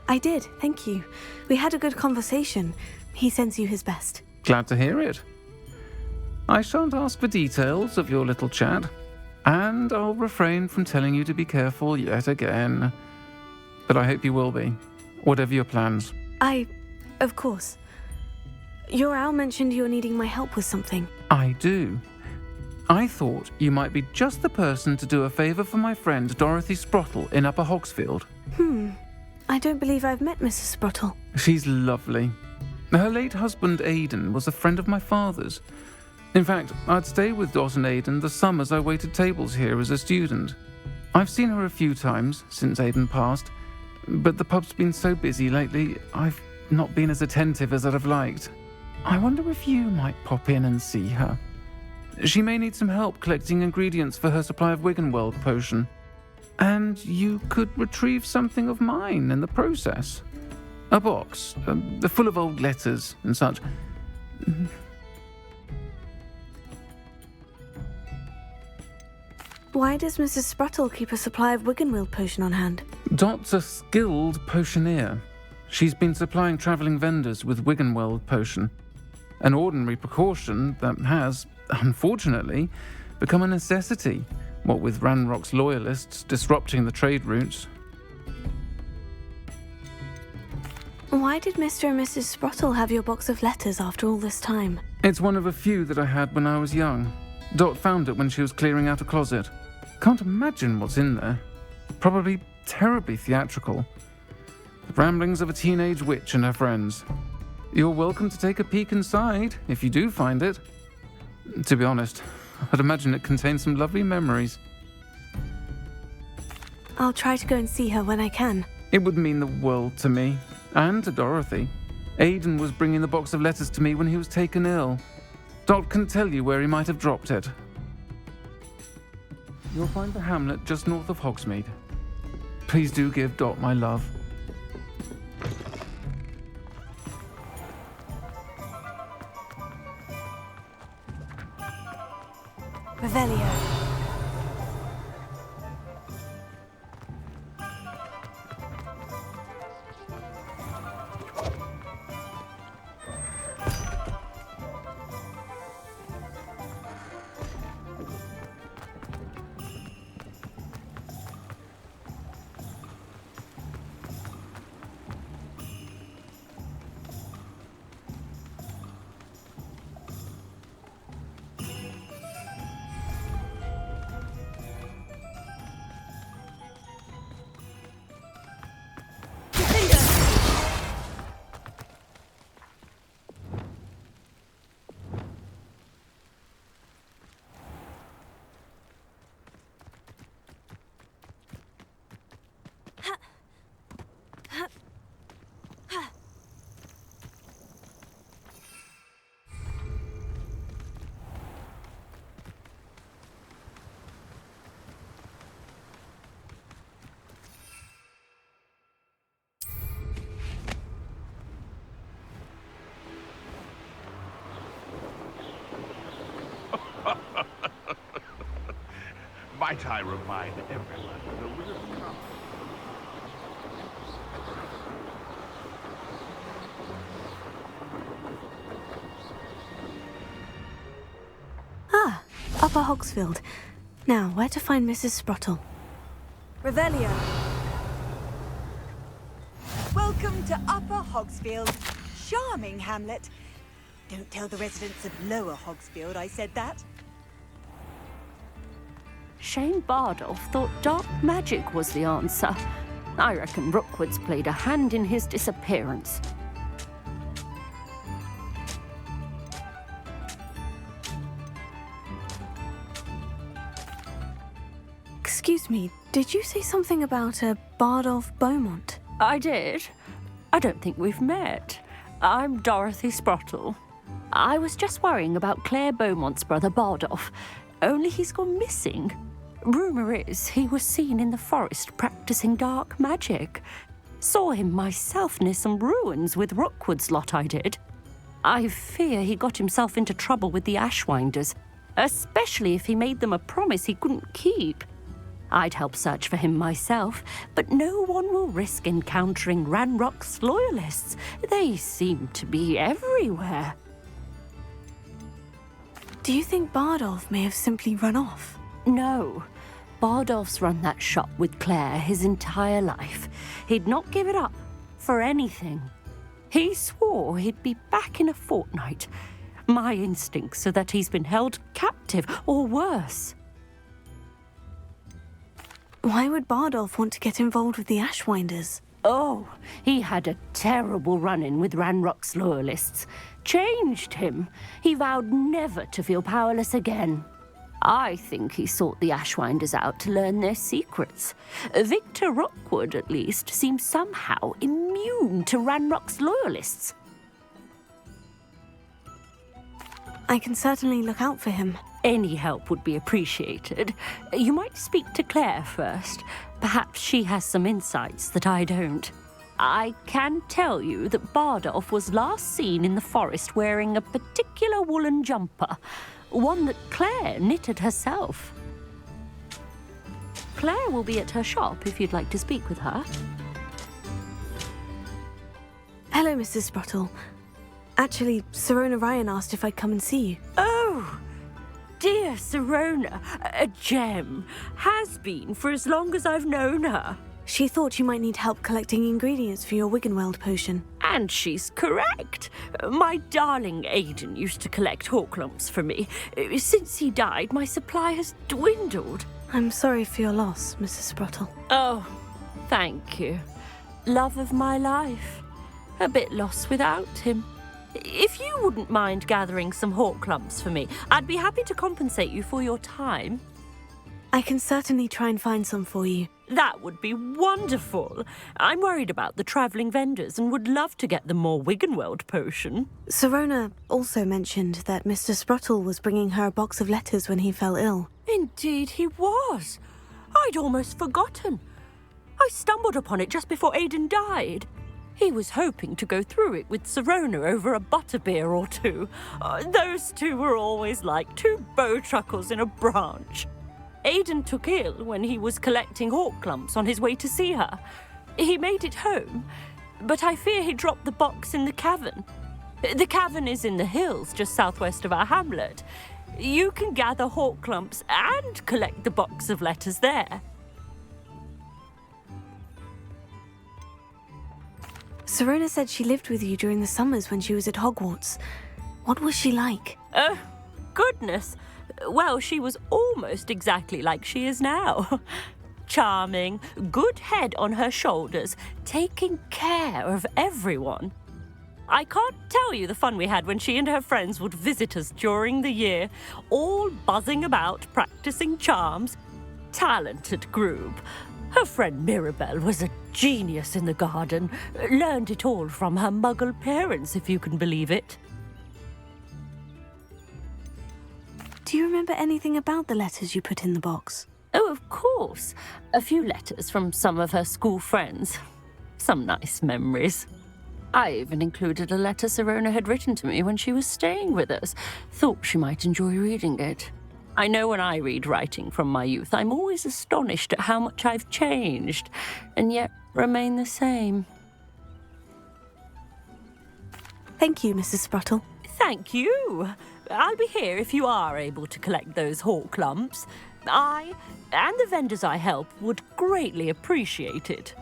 I did, thank you. We had a good conversation. He sends you his best. Glad to hear it. I shan't ask for details of your little chat, and I'll refrain from telling you to be careful yet again. But I hope you will be, whatever your plans. Of course. Your owl mentioned you're needing my help with something. I do. I thought you might be just the person to do a favour for my friend Dorothy Sprottle in Upper Hogsfield. I don't believe I've met Mrs. Sprottle. She's lovely. Her late husband Aidan was a friend of my father's. In fact, I'd stay with Dot and Aidan the summers I waited tables here as a student. I've seen her a few times since Aidan passed, but the pub's been so busy lately, I've not been as attentive as I'd have liked. I wonder if you might pop in and see her. She may need some help collecting ingredients for her supply of Wiggenweld potion. And you could retrieve something of mine in the process. A box, full of old letters and such. Why does Mrs. Sprottle keep a supply of Wiggenweld potion on hand? Dot's a skilled potioneer. She's been supplying travelling vendors with Wiggenweld potion. An ordinary precaution that has, unfortunately, become a necessity, what with Ranrock's loyalists disrupting the trade routes. Why did Mr. and Mrs. Sprottle have your box of letters after all this time? It's one of a few that I had when I was young. Dot found it when she was clearing out a closet. Can't imagine what's in there. Probably terribly theatrical. The ramblings of a teenage witch and her friends. You're welcome to take a peek inside, if you do find it. To be honest, I'd imagine it contains some lovely memories. I'll try to go and see her when I can. It would mean the world to me, and to Dorothy. Aidan was bringing the box of letters to me when he was taken ill. Dot can tell you where he might have dropped it. You'll find the hamlet just north of Hogsmeade. Please do give Dot my love. Revelio. Might I remind everyone the will come? Ah, Upper Hogsfield. Now, where to find Mrs. Sprottle? Revelio. Welcome to Upper Hogsfield. Charming hamlet. Don't tell the residents of Lower Hogsfield I said that. Shane Bardolph thought dark magic was the answer. I reckon Rookwood's played a hand in his disappearance. Excuse me, did you say something about a Bardolph Beaumont? I did. I don't think we've met. I'm Dorothy Sprottle. I was just worrying about Claire Beaumont's brother Bardolph, only he's gone missing. Rumour is he was seen in the forest practicing dark magic. Saw him myself near some ruins with Rookwood's lot I did. I fear he got himself into trouble with the Ashwinders, especially if he made them a promise he couldn't keep. I'd help search for him myself, but no one will risk encountering Ranrock's loyalists. They seem to be everywhere. Do you think Bardolph may have simply run off? No. Bardolph's run that shop with Claire his entire life. He'd not give it up for anything. He swore he'd be back in a fortnight. My instincts are that he's been held captive, or worse. Why would Bardolph want to get involved with the Ashwinders? Oh, he had a terrible run-in with Ranrock's loyalists. Changed him. He vowed never to feel powerless again. I think he sought the Ashwinders out to learn their secrets. Victor Rookwood, at least, seems somehow immune to Ranrock's loyalists. I can certainly look out for him. Any help would be appreciated. You might speak to Claire first. Perhaps she has some insights that I don't. I can tell you that Bardolph was last seen in the forest wearing a particular woolen jumper, one that Claire knitted herself. Claire will be at her shop if you'd like to speak with her. Hello, Mrs. Sprottle. Actually, Sirona Ryan asked if I'd come and see you. Oh, dear Sirona, a gem. Has been for as long as I've known her. She thought you might need help collecting ingredients for your Wiggenweld potion. And she's correct. My darling Aidan used to collect hawk lumps for me. Since he died, my supply has dwindled. I'm sorry for your loss, Mrs. Sprottle. Oh, thank you. Love of my life. A bit lost without him. If you wouldn't mind gathering some hawk lumps for me, I'd be happy to compensate you for your time. I can certainly try and find some for you. That would be wonderful. I'm worried about the travelling vendors and would love to get them more Wiggenweld potion. Serona also mentioned that Mr. Sprottle was bringing her a box of letters when he fell ill. Indeed he was. I'd almost forgotten. I stumbled upon it just before Aidan died. He was hoping to go through it with Serona over a butterbeer or two. Those two were always like two bowtruckles in a branch. Aidan took ill when he was collecting hawk clumps on his way to see her. He made it home, but I fear he dropped the box in the cavern. The cavern is in the hills just southwest of our hamlet. You can gather hawk clumps and collect the box of letters there. Serona said she lived with you during the summers when she was at Hogwarts. What was she like? Oh, goodness. Well, she was almost exactly like she is now. Charming, good head on her shoulders, taking care of everyone. I can't tell you the fun we had when she and her friends would visit us during the year, all buzzing about, practicing charms. Talented group. Her friend Mirabelle was a genius in the garden. Learned it all from her muggle parents, if you can believe it. Do you remember anything about the letters you put in the box? Oh, of course. A few letters from some of her school friends. Some nice memories. I even included a letter Serona had written to me when she was staying with us. Thought she might enjoy reading it. I know when I read writing from my youth, I'm always astonished at how much I've changed, and yet remain the same. Thank you, Mrs. Sprottle. Thank you. I'll be here if you are able to collect those hawk clumps. I, and the vendors I help, would greatly appreciate it.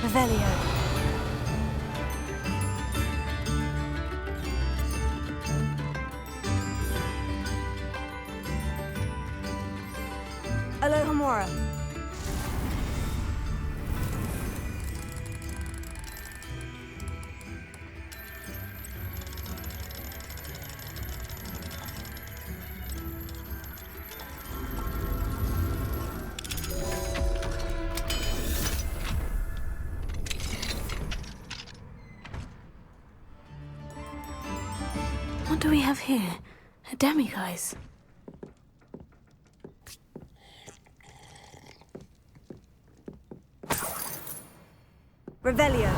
Revelio. Alohomora. What do we have here? A demiguise. Revelio.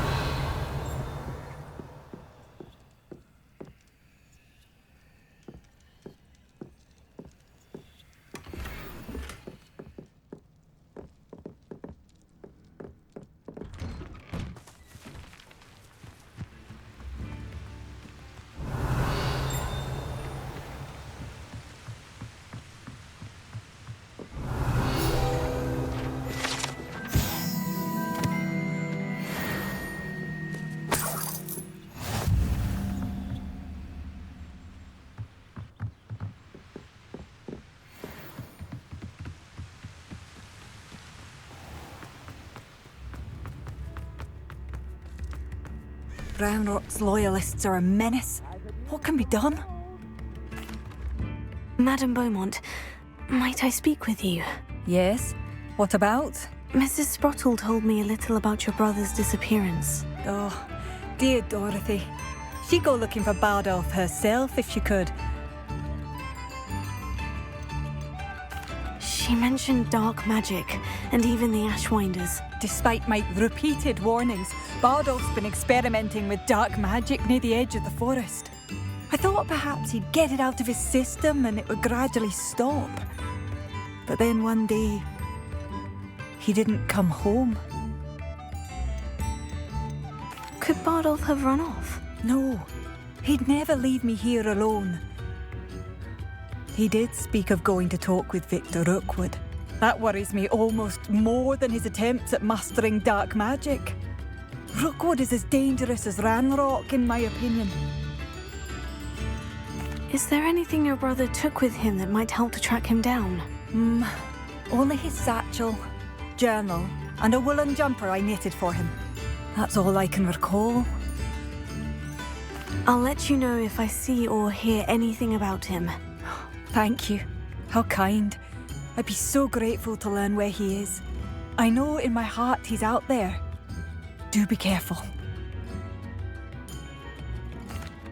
Ranrock's loyalists are a menace. What can be done? Madame Beaumont, might I speak with you? Yes? What about? Mrs. Sprottle told me a little about your brother's disappearance. Oh, dear Dorothy. She'd go looking for Bardolph herself if she could. She mentioned dark magic, and even the Ashwinders. Despite my repeated warnings, Bardolph's been experimenting with dark magic near the edge of the forest. I thought perhaps he'd get it out of his system and it would gradually stop. But then one day, he didn't come home. Could Bardolph have run off? No, he'd never leave me here alone. He did speak of going to talk with Victor Rookwood. That worries me almost more than his attempts at mastering dark magic. Rookwood is as dangerous as Ranrock, in my opinion. Is there anything your brother took with him that might help to track him down? Only his satchel, journal, and a woolen jumper I knitted for him. That's all I can recall. I'll let you know if I see or hear anything about him. Thank you. How kind. I'd be so grateful to learn where he is. I know in my heart he's out there. Do be careful.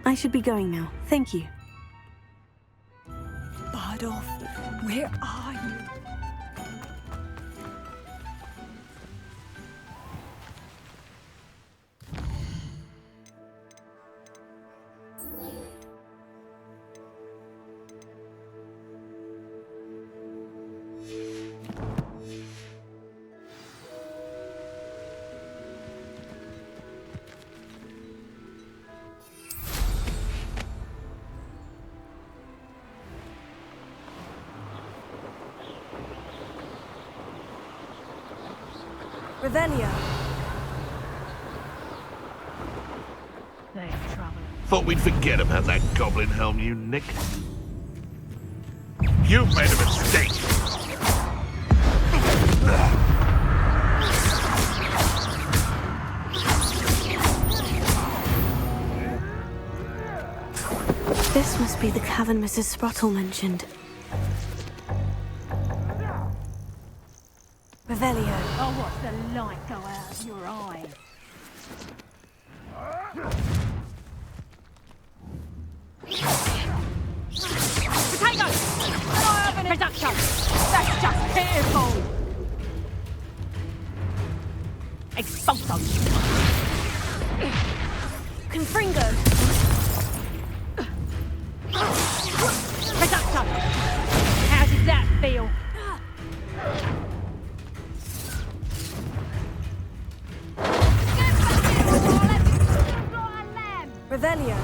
I should be going now. Thank you. Bardolph, where are you? Revelio. There's trouble. Thought we'd forget about that goblin helm, you Nick. You've made a mistake. This must be the cavern Mrs. Sprottle mentioned. Revelio. I'll watch the light go out of your eyes. Potato! I have an production! That's just pitiful! Expulso! Confringo! Production! How does that feel? Revelio.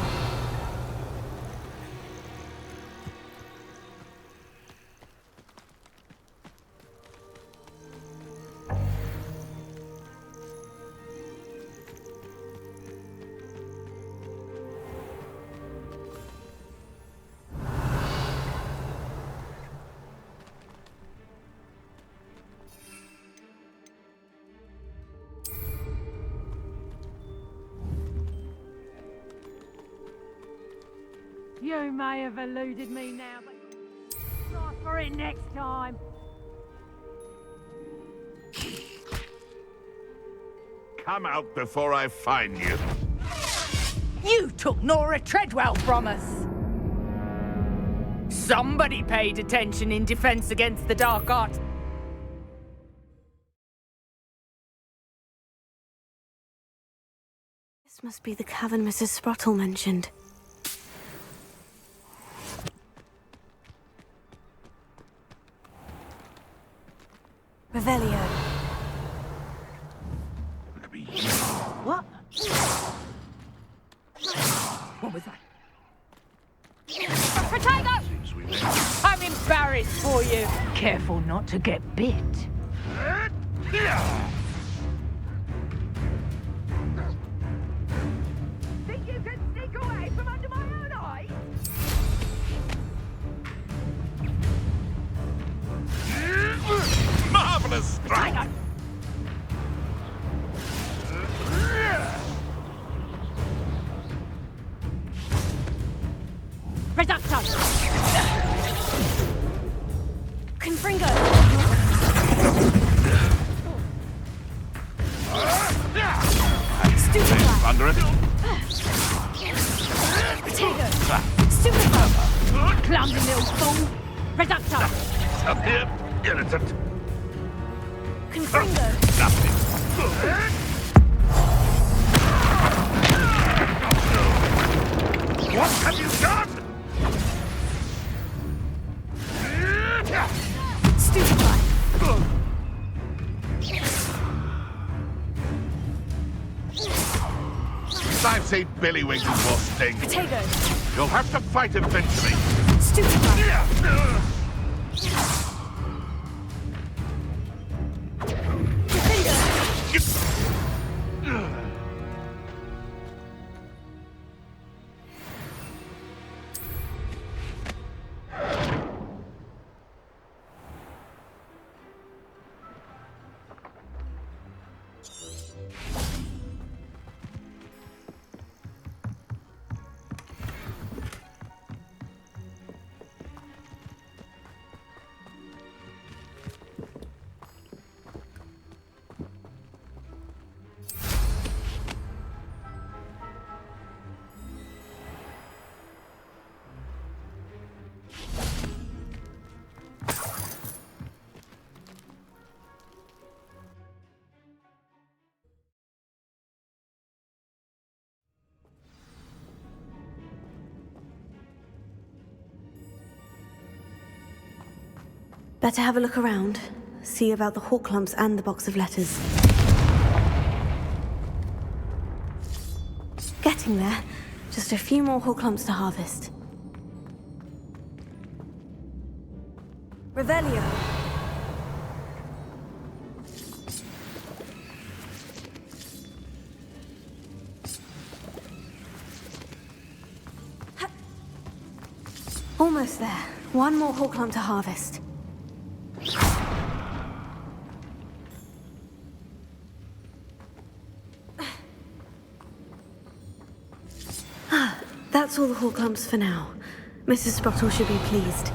You may have eluded me now, but try for it next time. Come out before I find you. You took Nora Treadwell from us. Somebody paid attention in defense against the dark arts. This must be the cavern Mrs. Sprottle mentioned. Revelio. What? What was that? Potato! I'm embarrassed for you. Careful not to get bit. Think you can sneak away from under my own eye? Marvelous strike! Reduction! Confringo! Stupefy! Under it. Potato! Stupefy! Clumsy little fool! Reduction! Up here, irritant. Confringo! Nothing. What have you done? Stupefy! I've seen Billy Wings more sting. Potato! You'll have to fight eventually. Stupefy! Better have a look around. See about the hawk lumps and the box of letters. Getting there. Just a few more hawk lumps to harvest. Revelio. Almost there. One more hawk lump to harvest. That's all the hawk lumps for now. Mrs. Sprottle should be pleased.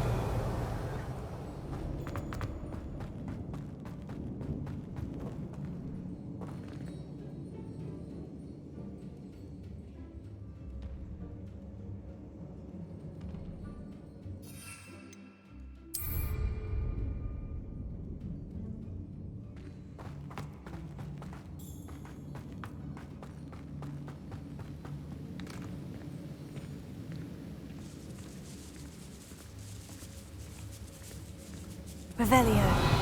Revelio.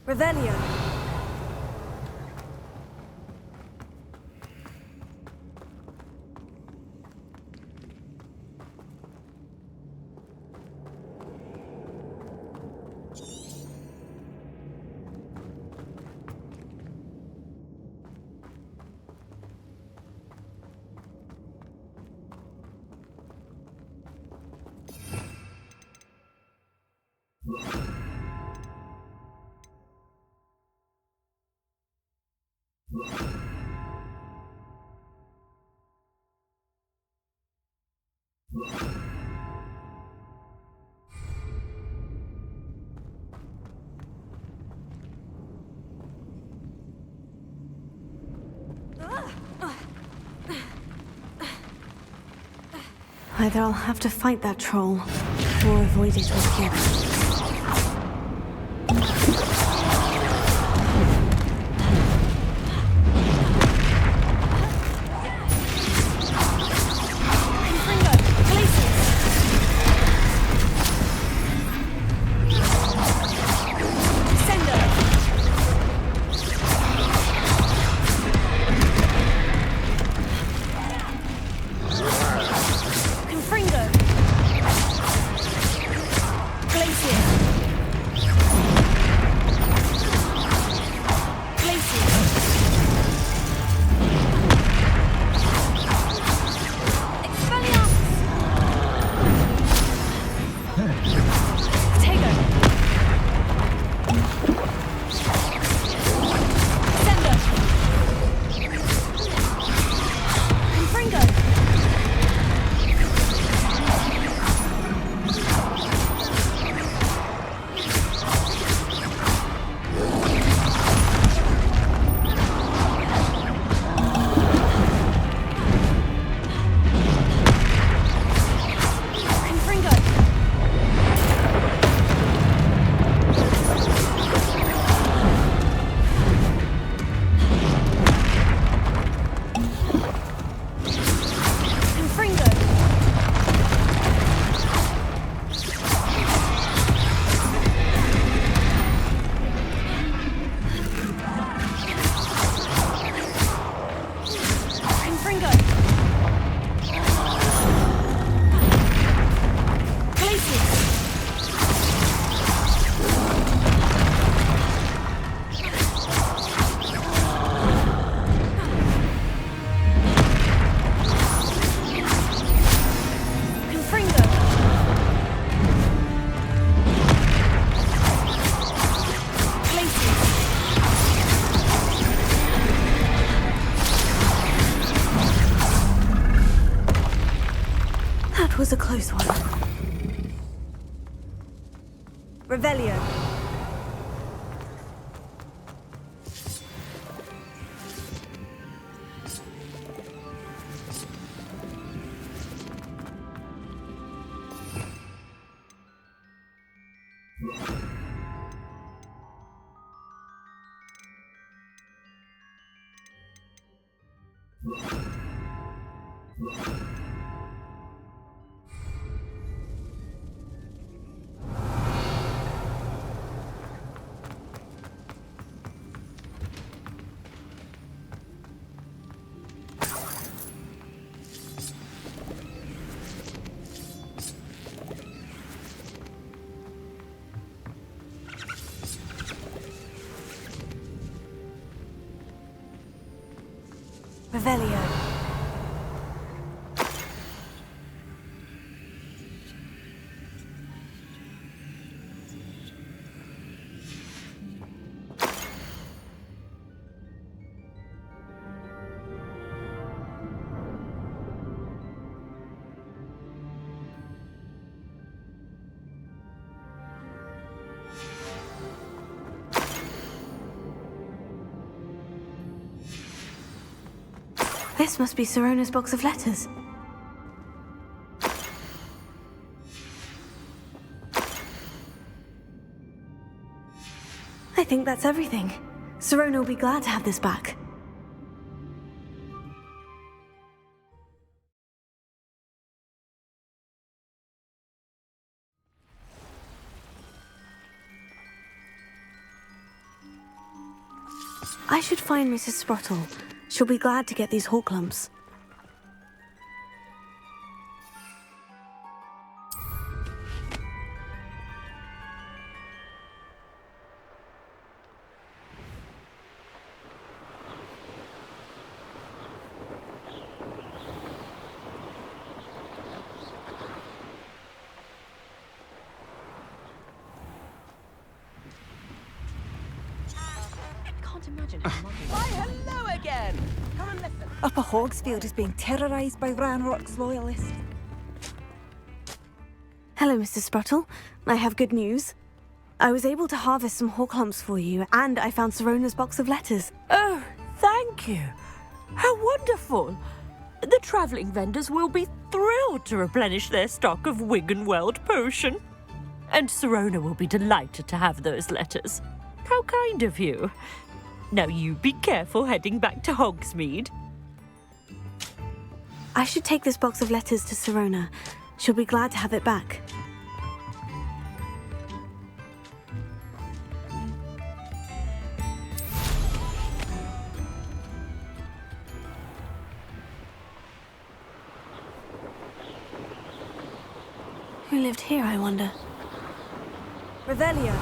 Revelio. Either I'll have to fight that troll, or avoid it altogether. Was a close one. Revelio. Revelio. This must be Sirona's box of letters. I think that's everything. Sirona will be glad to have this back. I should find Mrs. Sprottle. She'll be glad to get these hall clumps. Why, hello again! Come and listen. Upper Hogsfield is being terrorised by Ranrock's loyalists. Hello, Mr. Sprottle. I have good news. I was able to harvest some hall clumps for you, and I found Sirona's box of letters. Oh, thank you. How wonderful. The travelling vendors will be thrilled to replenish their stock of Wiggenweld potion. And Sirona will be delighted to have those letters. How kind of you. Now you be careful heading back to Hogsmeade. I should take this box of letters to Sirona. She'll be glad to have it back. Who lived here, I wonder? Revelio.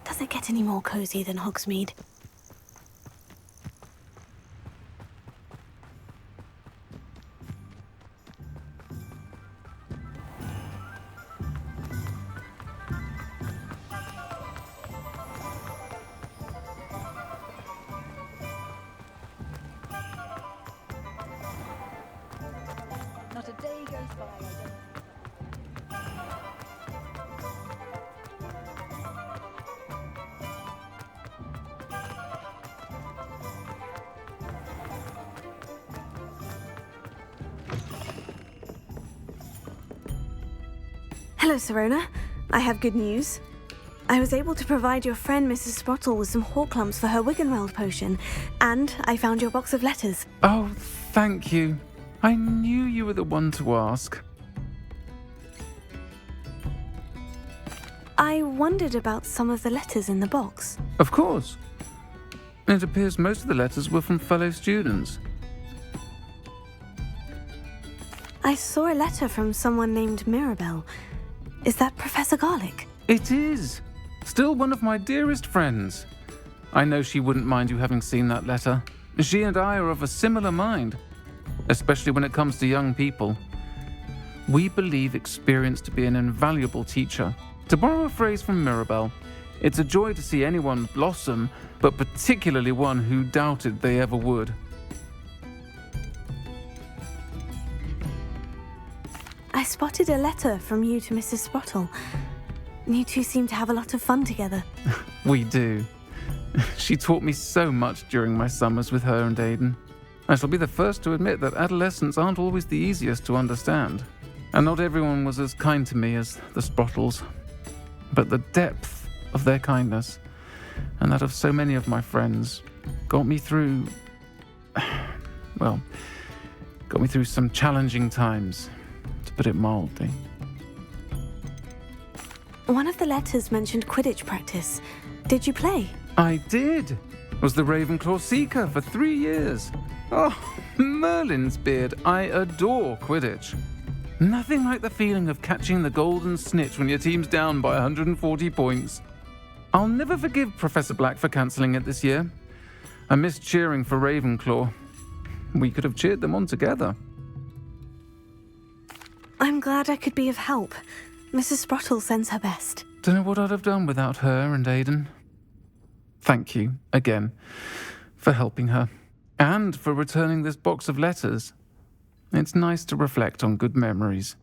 Does it get any more cozy than Hogsmeade? Not a day goes by. Hello, Sirona. I have good news. I was able to provide your friend Mrs. Sprottle with some hall clumps for her Wiggenweld potion, and I found your box of letters. Oh, thank you. I knew you were the one to ask. I wondered about some of the letters in the box. Of course. It appears most of the letters were from fellow students. I saw a letter from someone named Mirabelle. Is that Professor Garlick? It is. Still one of my dearest friends. I know she wouldn't mind you having seen that letter. She and I are of a similar mind, especially when it comes to young people. We believe experience to be an invaluable teacher. To borrow a phrase from Mirabelle, it's a joy to see anyone blossom, but particularly one who doubted they ever would. I spotted a letter from you to Mrs. Sprottle. You two seem to have a lot of fun together. We do. She taught me so much during my summers with her and Aidan. I shall be the first to admit that adolescents aren't always the easiest to understand, and not everyone was as kind to me as the Sprottles. But the depth of their kindness, and that of so many of my friends, got me through some challenging times, to put it mildly. One of the letters mentioned Quidditch practice. Did you play? I did. Was the Ravenclaw Seeker for 3 years. Oh, Merlin's beard. I adore Quidditch. Nothing like the feeling of catching the golden snitch when your team's down by 140 points. I'll never forgive Professor Black for cancelling it this year. I missed cheering for Ravenclaw. We could have cheered them on together. I'm glad I could be of help. Mrs. Sprottle sends her best. Don't know what I'd have done without her and Aidan. Thank you, again, for helping her, and for returning this box of letters. It's nice to reflect on good memories.